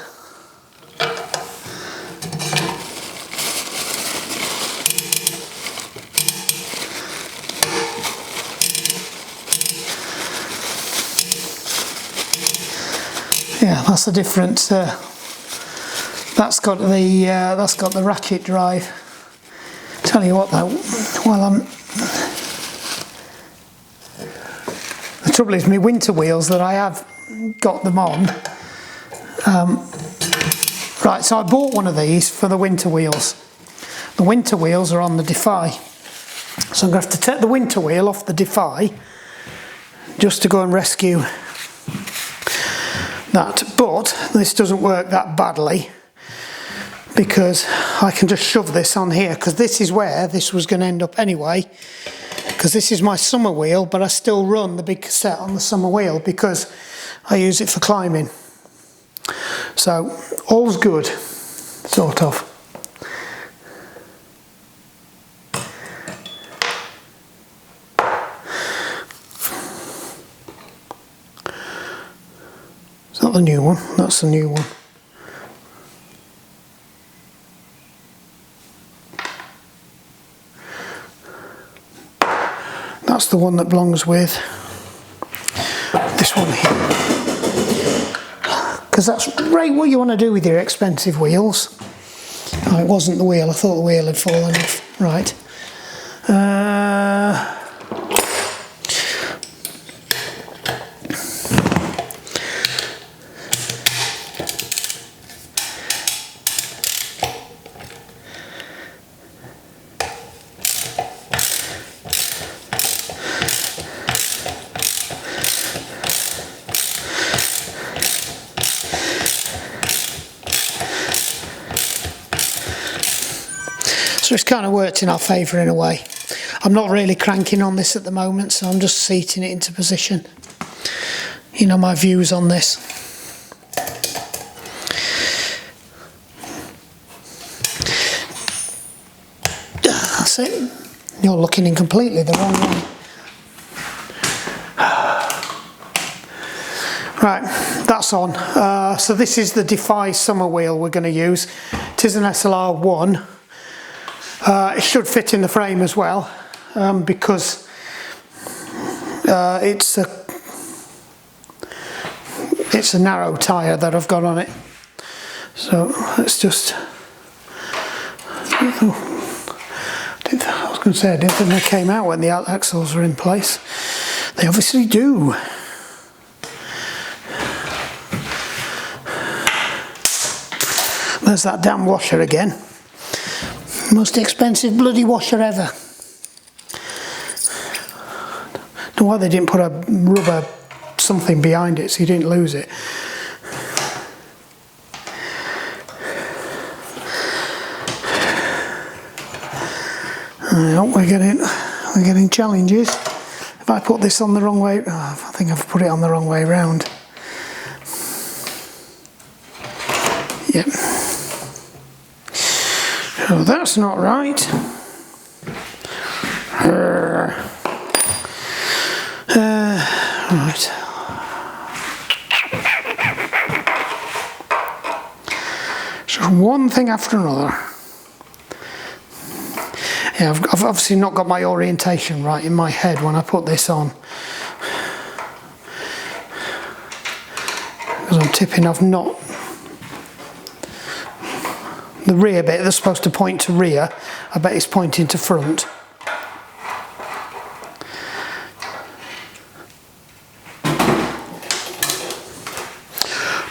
Yeah, that's a different. That's got the ratchet drive. Tell you what though, the trouble is my winter wheels that I have got them on. Right, so I bought one of these for the winter wheels. The winter wheels are on the Defy. So I'm going to have to take the winter wheel off the Di2 just to go and rescue that. But this doesn't work that badly because I can just shove this on here, because this is where this was going to end up anyway, because this is my summer wheel, but I still run the big cassette on the summer wheel because I use it for climbing. So all's good, sort of. Is that the new one? That's the new one. That's the one that belongs with this one here. Because that's right what you want to do with your expensive wheels. Oh, it wasn't the wheel, I thought the wheel had fallen off. Right. So it's kind of worked in our favour in a way. I'm not really cranking on this at the moment, so I'm just seating it into position. You know my views on this. That's it. You're looking in completely the wrong way. Right, that's on. So this is the Di2 summer wheel we're going to use. It is an SLR1. It should fit in the frame as well, because it's a narrow tyre that I've got on it. So let's just. I was going to say I didn't think they came out when the axles were in place. They obviously do. There's that damn washer again. Most expensive bloody washer ever. Don't know why they didn't put a rubber something behind it so you didn't lose it. We're getting challenges. If I put this on the wrong way, I think I've put it on the wrong way round. Yep. Oh, that's not right. Right. So one thing after another. Yeah, I've obviously not got my orientation right in my head when I put this on. Because I'm tipping off not. The rear bit that's supposed to point to rear, I bet it's pointing to front.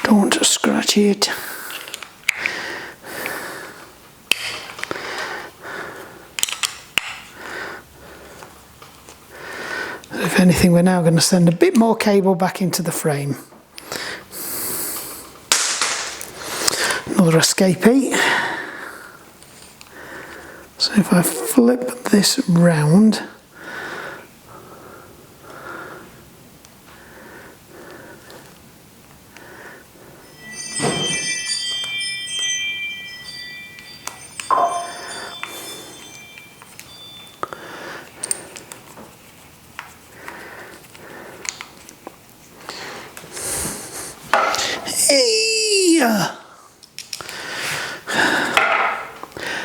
Don't scratch it. If anything, we're now going to send a bit more cable back into the frame. Another escapee. So if I flip this round,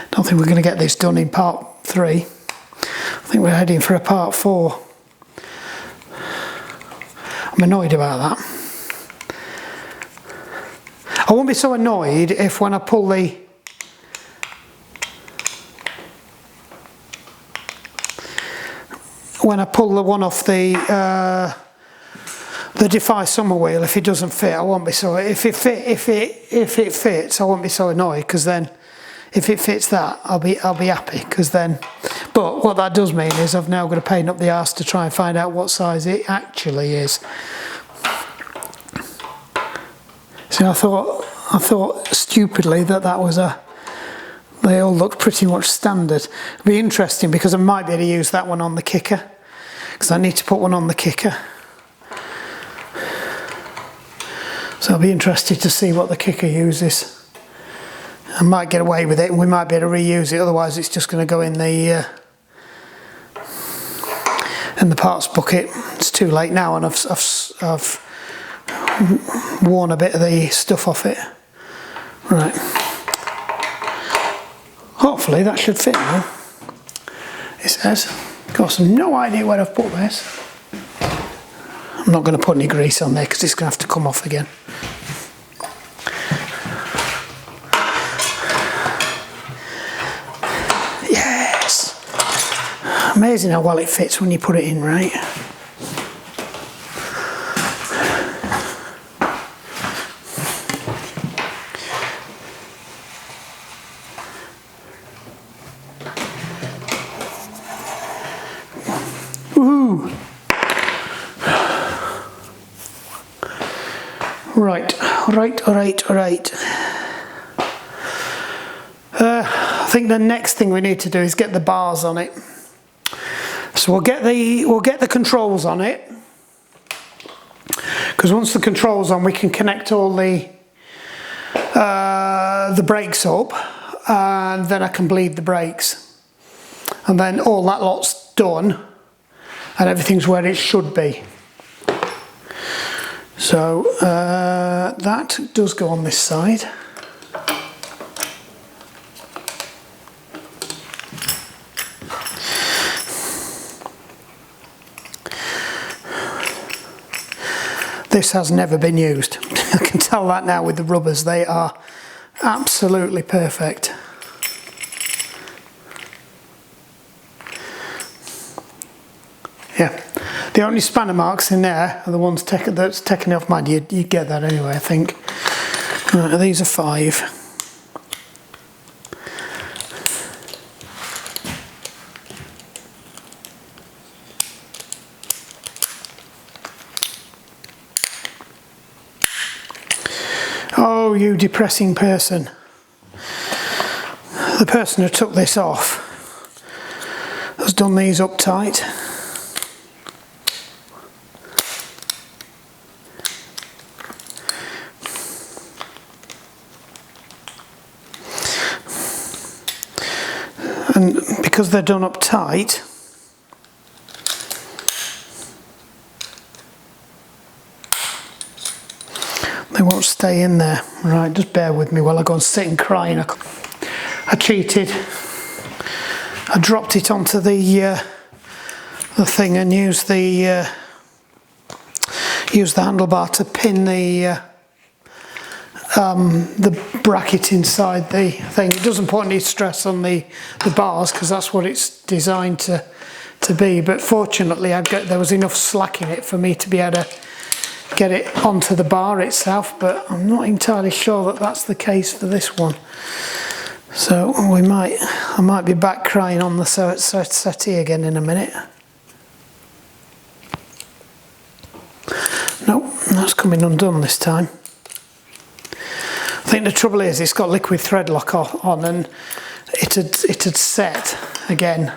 I don't think we're going to get this done in part 3. I think we're heading for a part 4. I'm annoyed about that. I won't be so annoyed if when I pull the one off the Di2 summer wheel, if it doesn't fit, I won't be so. If it fits, I won't be so annoyed, because then if it fits that, I'll be happy, because then. But what that does mean is I've now got to pain up the arse to try and find out what size it actually is. So I thought stupidly that was they all look pretty much standard. It'll be interesting because I might be able to use that one on the kicker, because I need to put one on the kicker. So I'll be interested to see what the kicker uses. I might get away with it and we might be able to reuse it, otherwise it's just going to go in the parts bucket. It's too late now and I've worn a bit of the stuff off it. Right. Hopefully that should fit now. It says. Of course, I've no idea where I've put this. I'm not going to put any grease on there because it's going to have to come off again. Yes! Amazing how well it fits when you put it in, right? Woohoo! Right. I think the next thing we need to do is get the bars on it. So we'll get the controls on it, because once the controls on, we can connect all the brakes up, and then I can bleed the brakes, and then all that lot's done, and everything's where it should be. So that does go on this side. This has never been used. I can tell that now with the rubbers. They are absolutely perfect. Yeah. The only spanner marks in there are the ones that's taken off mine. You get that anyway, I think. Right, these are 5. Oh, you depressing person. The person who took this off has done these up tight. And because they're done up tight, they won't stay in there. Right, just bear with me while I go and sit and cry. I cheated. I dropped it onto the thing and used the handlebar to pin the bracket inside the thing. It doesn't put any stress on the bars because that's what it's designed to be, but fortunately there was enough slack in it for me to be able to get it onto the bar itself, but I'm not entirely sure that that's the case for this one. So I might be back crying on the settee again in a minute. Nope, that's coming undone this time. I think the trouble is it's got liquid thread lock on, and it had set again,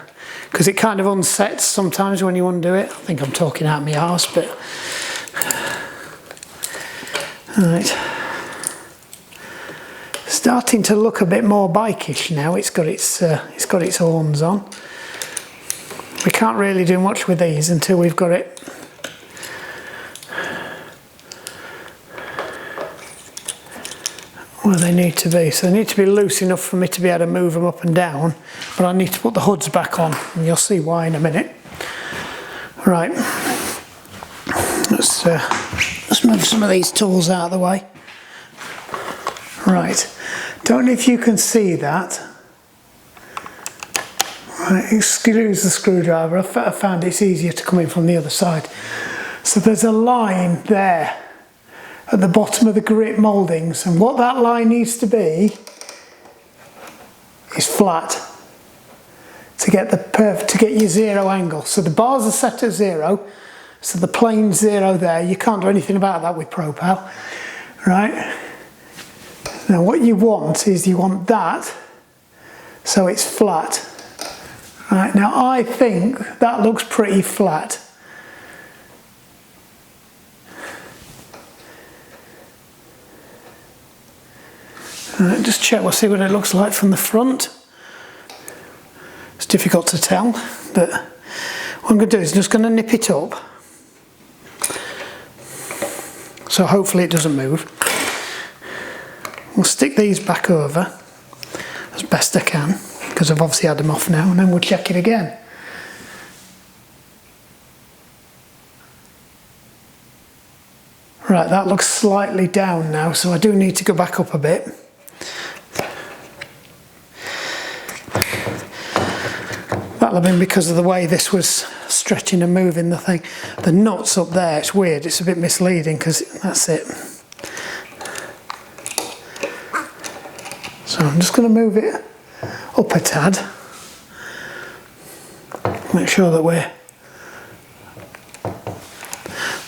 because it kind of unsets sometimes when you undo it. I think I'm talking out my arse, but right. Starting to look a bit more bike-ish now. It's got its horns on. We can't really do much with these until we've got it where they need to be. So they need to be loose enough for me to be able to move them up and down, but I need to put the hoods back on, and you'll see why in a minute. Right, let's move some of these tools out of the way. Right, don't know if you can see that. Right, excuse the screwdriver, I found it's easier to come in from the other side. So there's a line there at the bottom of the grip mouldings, and what that line needs to be is flat. to get your zero angle. So the bars are set at 0, so the plane's 0 there. You can't do anything about that with Propel, right? Now what you want is that so it's flat. Right, now I think that looks pretty flat. Right, just check, we'll see what it looks like from the front. It's difficult to tell, but what I'm going to do is just going to nip it up. So hopefully it doesn't move. We'll stick these back over as best I can, because I've obviously had them off now, and then we'll check it again. Right, that looks slightly down now, so I do need to go back up a bit. That'll have been because of the way this was stretching and moving the thing. The nuts up there, it's weird, it's a bit misleading because that's it. So I'm just going to move it up a tad. Make sure that we're...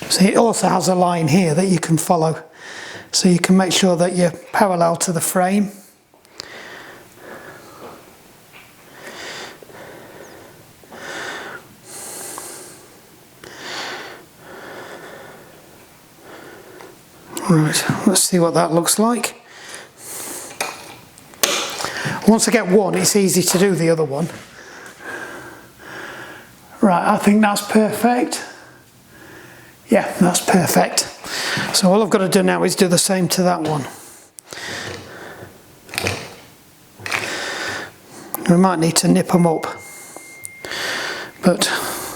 See, it also has a line here that you can follow. So you can make sure that you're parallel to the frame. Right, let's see what that looks like. Once I get one, it's easy to do the other one. Right, I think that's perfect. Yeah, that's perfect. So all I've got to do now is do the same to that one. We might need to nip them up, but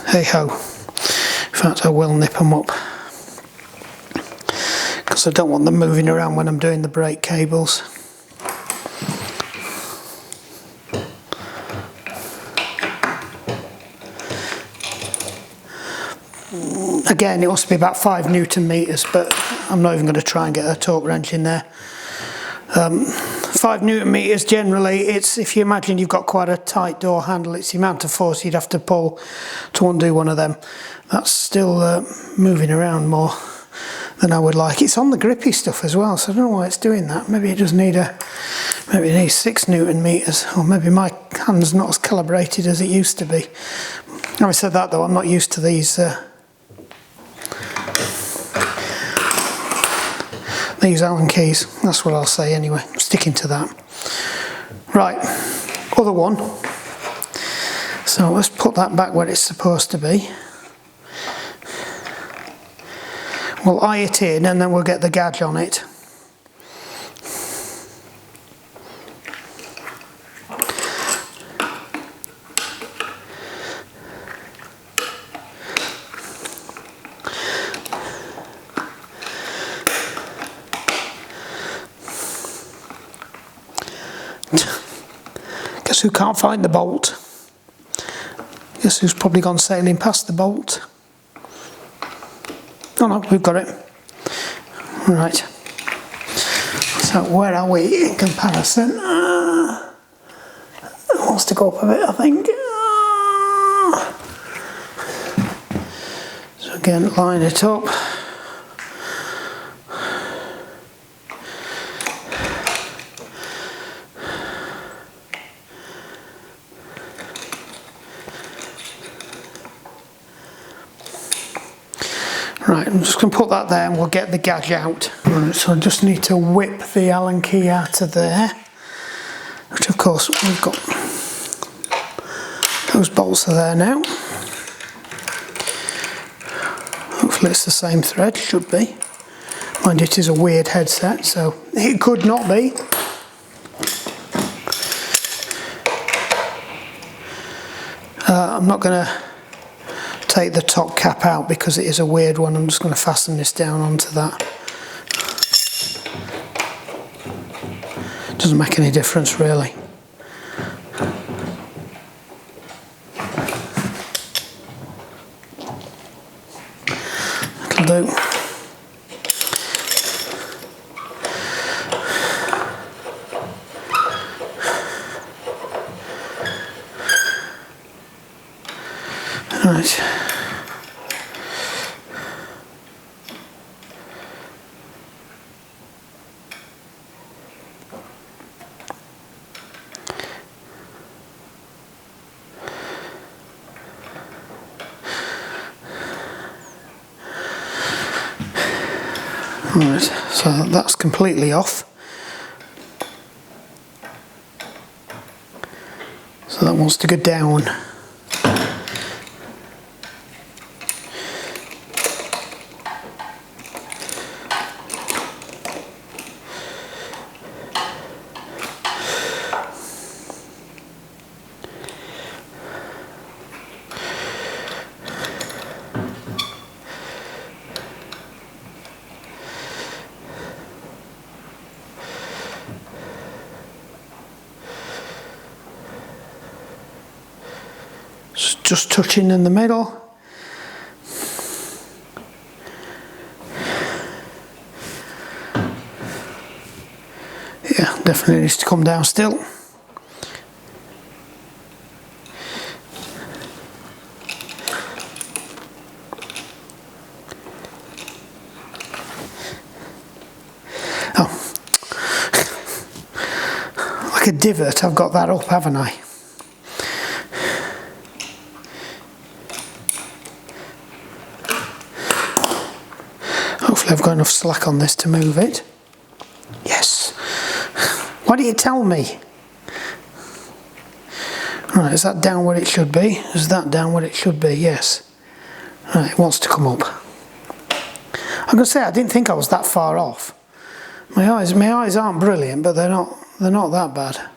hey ho. In fact, I will nip them up, because I don't want them moving around when I'm doing the brake cables. Again, it must be about 5 Newton meters, but I'm not even going to try and get a torque wrench in there. 5 Newton meters generally, it's, if you imagine you've got quite a tight door handle, it's the amount of force you'd have to pull to undo one of them. That's still moving around more than I would like. It's on the grippy stuff as well, so I don't know why it's doing that. Maybe it does need maybe it needs 6 Newton meters, or maybe my hand's not as calibrated as it used to be. Having said that though, I'm not used to these Allen keys. That's what I'll say anyway. I'm sticking to that. Right, other one. So let's put that back where it's supposed to be. We'll eye it in and then we'll get the gauge on it. Guess who can't find the bolt? Guess who's probably gone sailing past the bolt? Oh no, we've got it. Right. So where are we in comparison? It wants to go up a bit, I think. So again, line it up. Right, I'm just going to put that there and we'll get the gauge out. Right, so I just need to whip the Allen key out of there, which of course we've got, those bolts are there now. Hopefully it's the same thread, should be. Mind it is a weird headset, so it could not be. I'm not going to take the top cap out because it is a weird one. I'm just going to fasten this down onto that. Doesn't make any difference really. That'll do. Right. Right, so that's completely off. So that wants to go down. Just touching in the middle. Yeah, definitely needs to come down still. Oh, like a divot, I've got that up, haven't I? Hopefully I've got enough slack on this to move it. Yes. Why didn't you tell me? Right, is that down where it should be? Is that down where it should be? Yes. Right, it wants to come up. I'm going to say I didn't think I was that far off. My eyes aren't brilliant, but they're not that bad.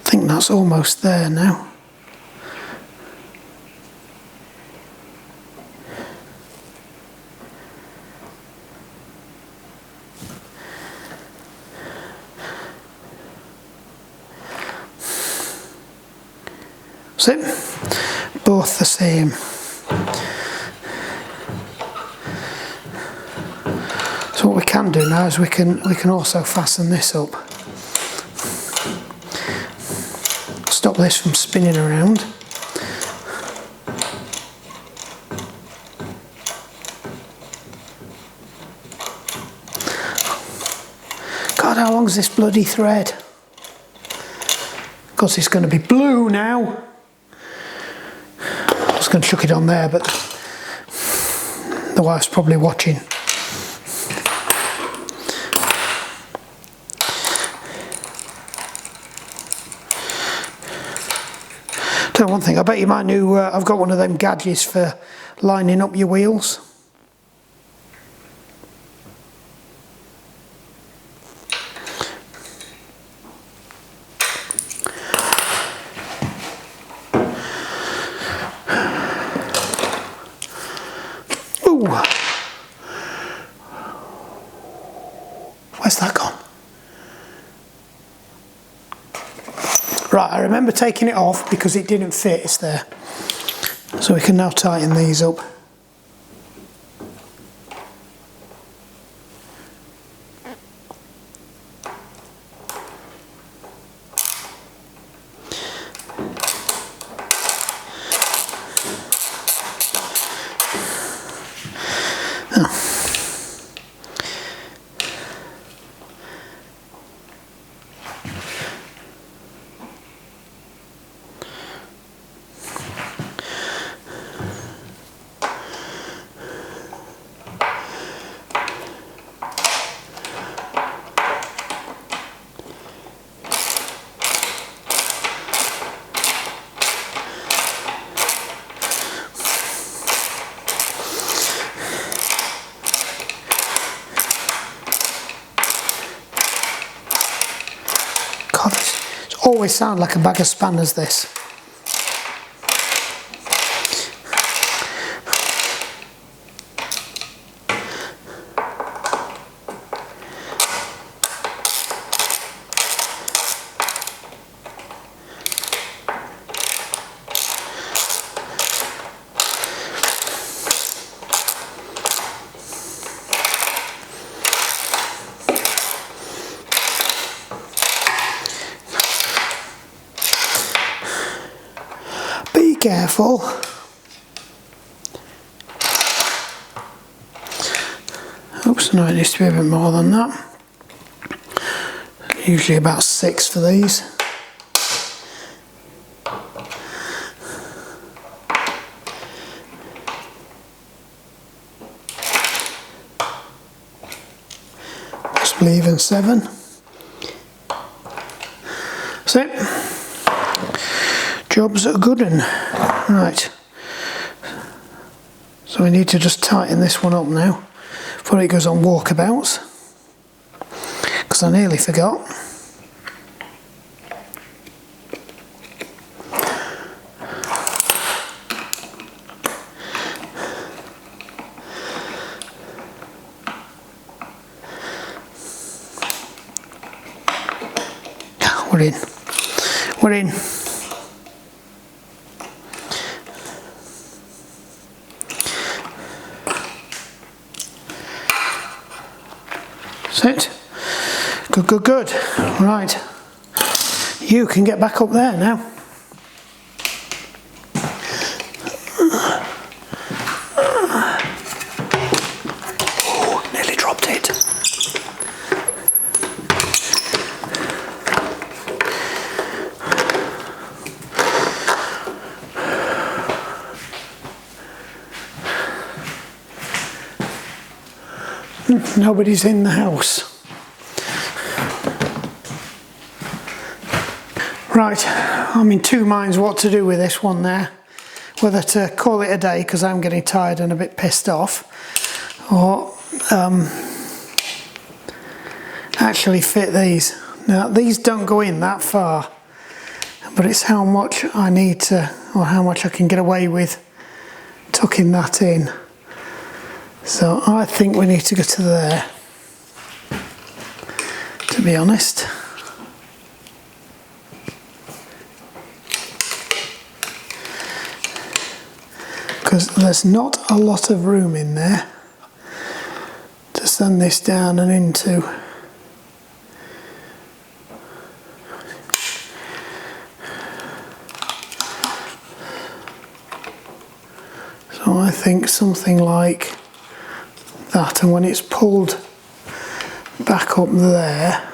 I think that's almost there now. That's it. Both the same. So what we can do now is we can also fasten this up. Stop this from spinning around. God, how long is this bloody thread? Because it's going to be blue now. I was going to chuck it on there, but the wife's probably watching. Tell you one thing, I bet you my new, I've got one of them gadgets for lining up your wheels. Ooh. Where's that gone? Right, I remember taking it off because it didn't fit, it's there. So we can now tighten these up. God, it's always sound like a bag of spanners, this. careful. Oops, no, it needs to be a bit more than that. Usually about 6 for these. Possibly even 7. That's it. Job's a good one. Right. So we need to just tighten this one up now before it goes on walkabouts. Because I nearly forgot. We're in. We're in. That's it. Good, good, good. Right. You can get back up there now. Oh, nearly dropped it. Nobody's in the house. Right, I'm in two minds what to do with this one there. Whether to call it a day because I'm getting tired and a bit pissed off, or actually fit these. Now these don't go in that far, but it's how much I need to, or how much I can get away with tucking that in. So I think we need to go to there, to be honest. Because there's not a lot of room in there to send this down and into. So I think something like that, and when it's pulled back up there,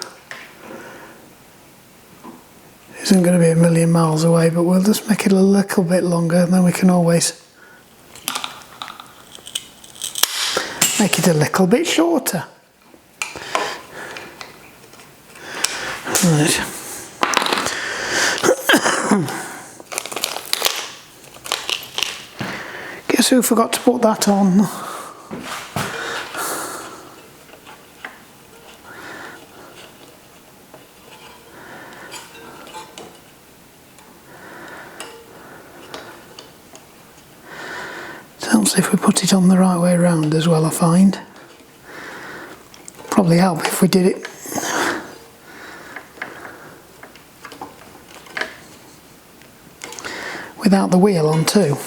isn't going to be a million miles away, but we'll just make it a little bit longer and then we can always make it a little bit shorter. Right. Guess who forgot to put that on? Helps if we put it on the right way around as well, I find. Probably help if we did it without the wheel on too.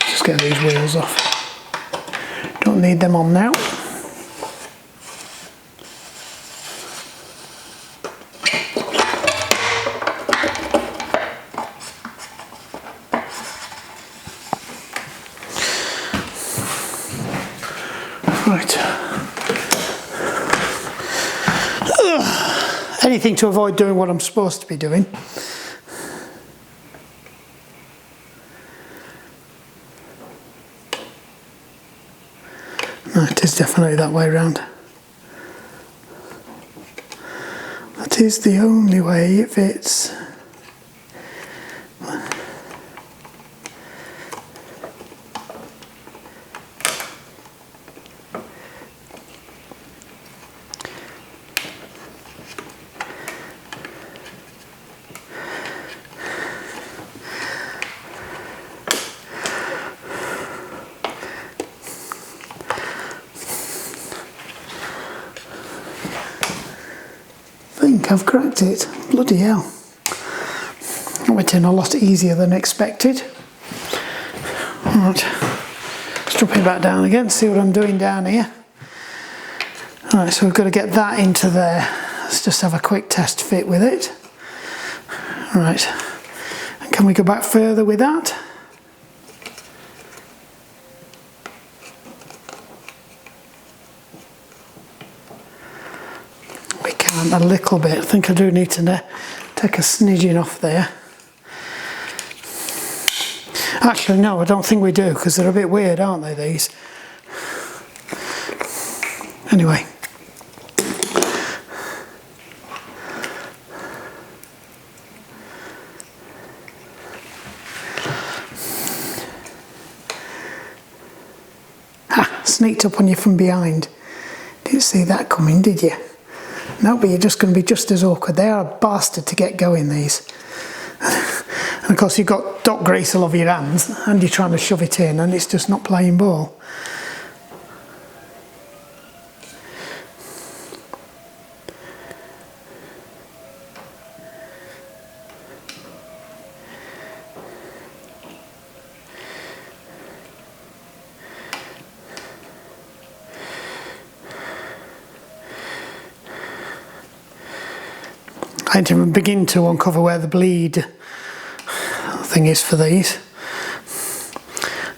Just get these wheels off. Don't need them on now. Right. Anything to avoid doing what I'm supposed to be doing. No, it is definitely that way round. That is the only way it fits. I think I've cracked it. Bloody hell. That went in a lot easier than expected. Alright, let's drop it back down again, see what I'm doing down here. Alright, so we've got to get that into there. Let's just have a quick test fit with it. Right, and can we go back further with that? We can a little bit. I think I do need to take a smidgen off there. Actually no, I don't think we do, because they're a bit weird, aren't they, these? Anyway. Ha! Sneaked up on you from behind. Didn't see that coming, did you? No, but you're just going to be just as awkward. They are a bastard to get going, these. And of course you've got dot grease all over your hands and you're trying to shove it in and it's just not playing ball. I didn't even begin to uncover where the bleed thing is for these.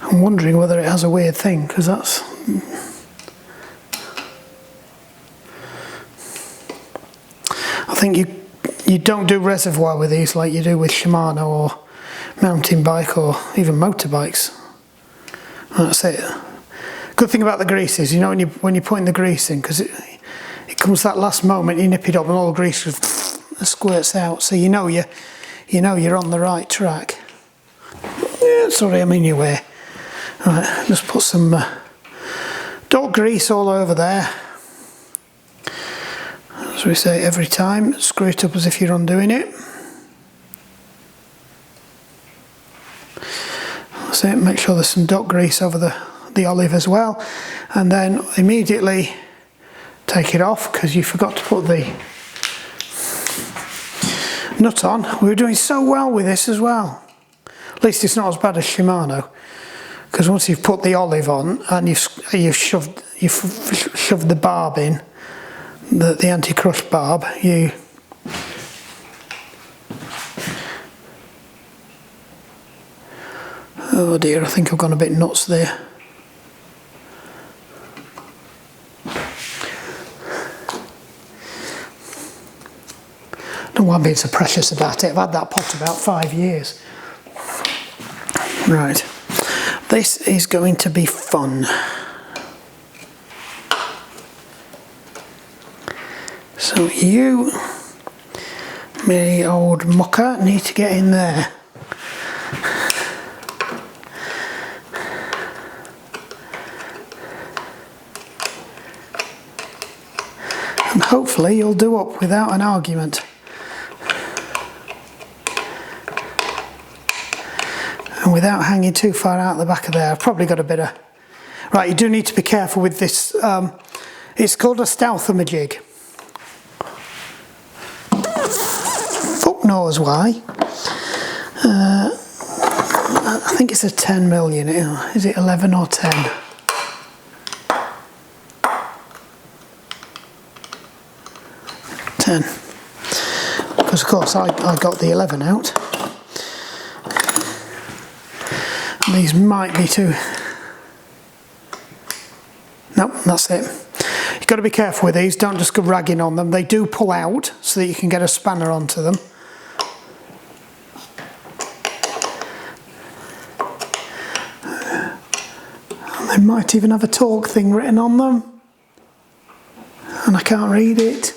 I'm wondering whether it has a weird thing, because that's... I think you don't do reservoir with these like you do with Shimano or mountain bike or even motorbikes. That's it. Good thing about the grease is, you know, when you're putting the grease in, because it comes that last moment, you nip it up and all the grease squirts out, so you know you're on the right track. Yeah, sorry, I'm in your way. Right, just put some dog grease all over there. As we say every time, screw it up as if you're undoing it. That's it. Make sure there's some dog grease over the olive as well, and then immediately take it off because you forgot to put the nut on. We were doing so well with this as well. At least it's not as bad as Shimano, because once you've put the olive on and you've shoved the barb in, the anti-crush barb, oh dear, I think I've gone a bit nuts there. I don't know why I'm being so precious about it. I've had that pot about 5 years. Right, this is going to be fun. So you, me old mucker, need to get in there. And hopefully you'll do up without an argument. And without hanging too far out the back of there. I've probably got a bit of... Right, you do need to be careful with this. It's called a stealth-a-majig. Fuck knows why. I think it's a 10 million. Is it 11 or 10? 10. Because of course I got the 11 out. And these might be too... Nope, that's it. You've got to be careful with these, don't just go ragging on them. They do pull out so that you can get a spanner onto them. And they might even have a torque thing written on them. And I can't read it.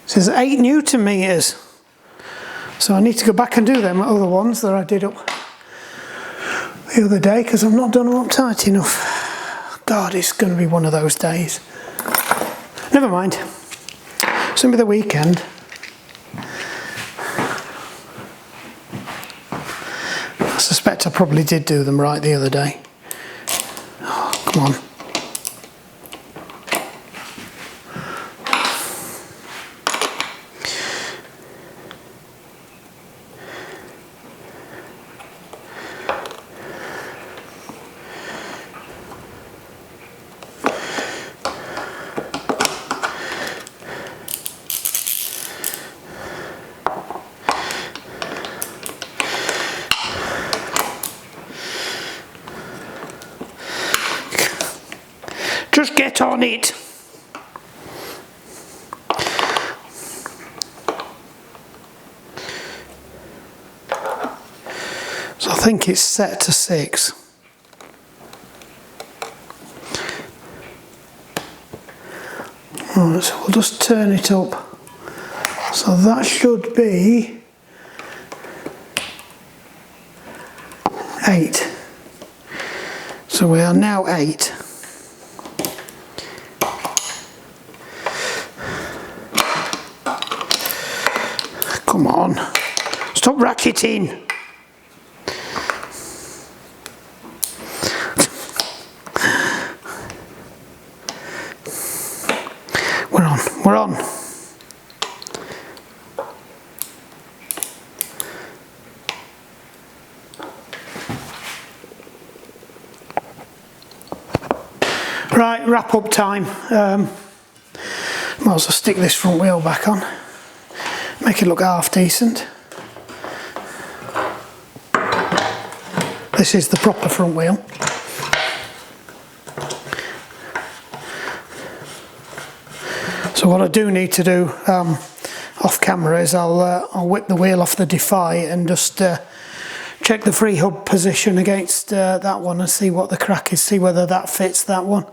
It says 8 Newton meters. So I need to go back and do them other ones that I did up the other day, because I've not done them up tight enough. God, it's going to be one of those days. Never mind. It's going to be the weekend. I suspect I probably did do them right the other day. Oh, come on. Just get on it. So I think it's set to 6. Right, so we'll just turn it up. So that should be 8. So we are now 8. Come on, stop racketing. We're on. Right, wrap up time. Might as well stick this front wheel back on. Make it look half decent. This is the proper front wheel. So what I do need to do off camera is I'll whip the wheel off the Defy and just check the free hub position against that one and see what the crack is, see whether that fits that one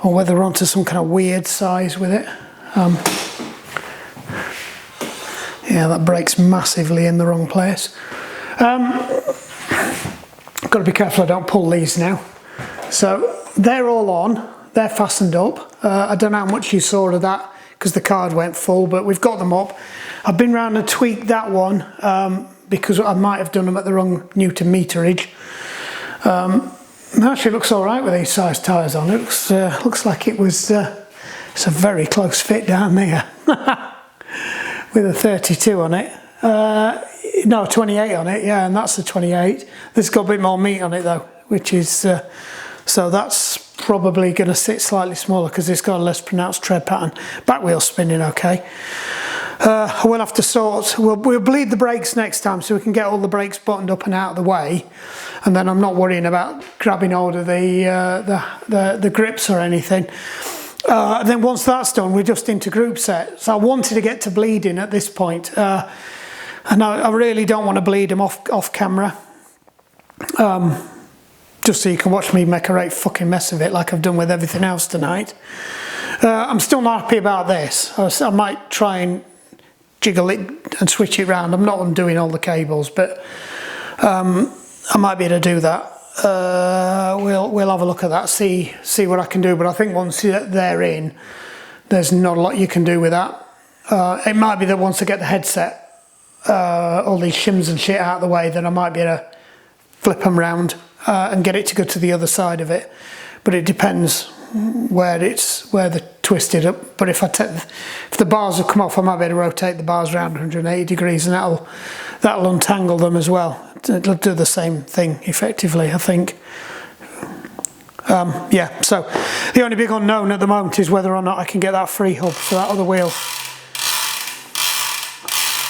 or whether we're onto some kind of weird size with it. Yeah, that brake's massively in the wrong place. I've got to be careful I don't pull these now. So they're all on, they're fastened up. I don't know how much you saw of that because the card went full, but we've got them up. I've been round and tweaked that one because I might have done them at the wrong Newton meterage. It actually looks all right with these size tyres on. It looks like it was it's a very close fit down there with a 32 on it. No, 28 on it, yeah, and that's the 28. This has got a bit more meat on it though, which is so that's probably going to sit slightly smaller because it's got a less pronounced tread pattern. Back wheel spinning okay. I will have to sort, we'll bleed the brakes next time so we can get all the brakes buttoned up and out of the way, and then I'm not worrying about grabbing hold of the grips or anything. And then once that's done, we're just into group set. So I wanted to get to bleeding at this point, and I really don't want to bleed them off camera. Just so you can watch me make a right fucking mess of it like I've done with everything else tonight. I'm still not happy about this. I might try and jiggle it and switch it around. I'm not undoing all the cables, but I might be able to do that. We'll have a look at that, see what I can do, but I think once they're in, there's not a lot you can do with that. It might be that once I get the headset, all these shims and shit out of the way, then I might be able to flip them round and get it to go to the other side of it, but it depends where they're twisted up. But if the bars have come off, I might be able to rotate the bars around 180 degrees and that'll untangle them as well. It'll do the same thing effectively, I think. Yeah, so the only big unknown at the moment is whether or not I can get that free hub for that other wheel.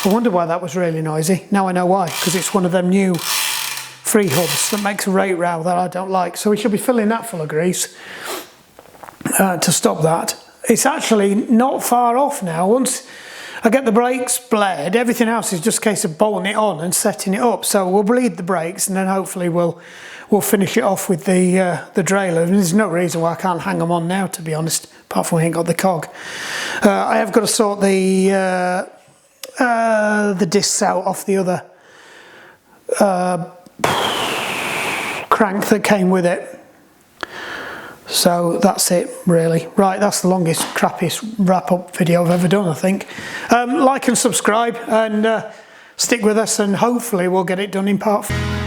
I wonder why that was really noisy. Now I know why, because it's one of them new free hubs that makes a rate row that I don't like. So we should be filling that full of grease to stop that. It's actually not far off now. Once I get the brakes bled, everything else is just a case of bolting it on and setting it up. So we'll bleed the brakes and then hopefully we'll finish it off with the derailleur. And there's no reason why I can't hang them on now, to be honest, apart from I ain't got the cog. I have got to sort the discs out off the other crank that came with it. So that's it really. Right, that's the longest, crappiest wrap up video I've ever done, I think. Like and subscribe and stick with us, and hopefully we'll get it done in part 4.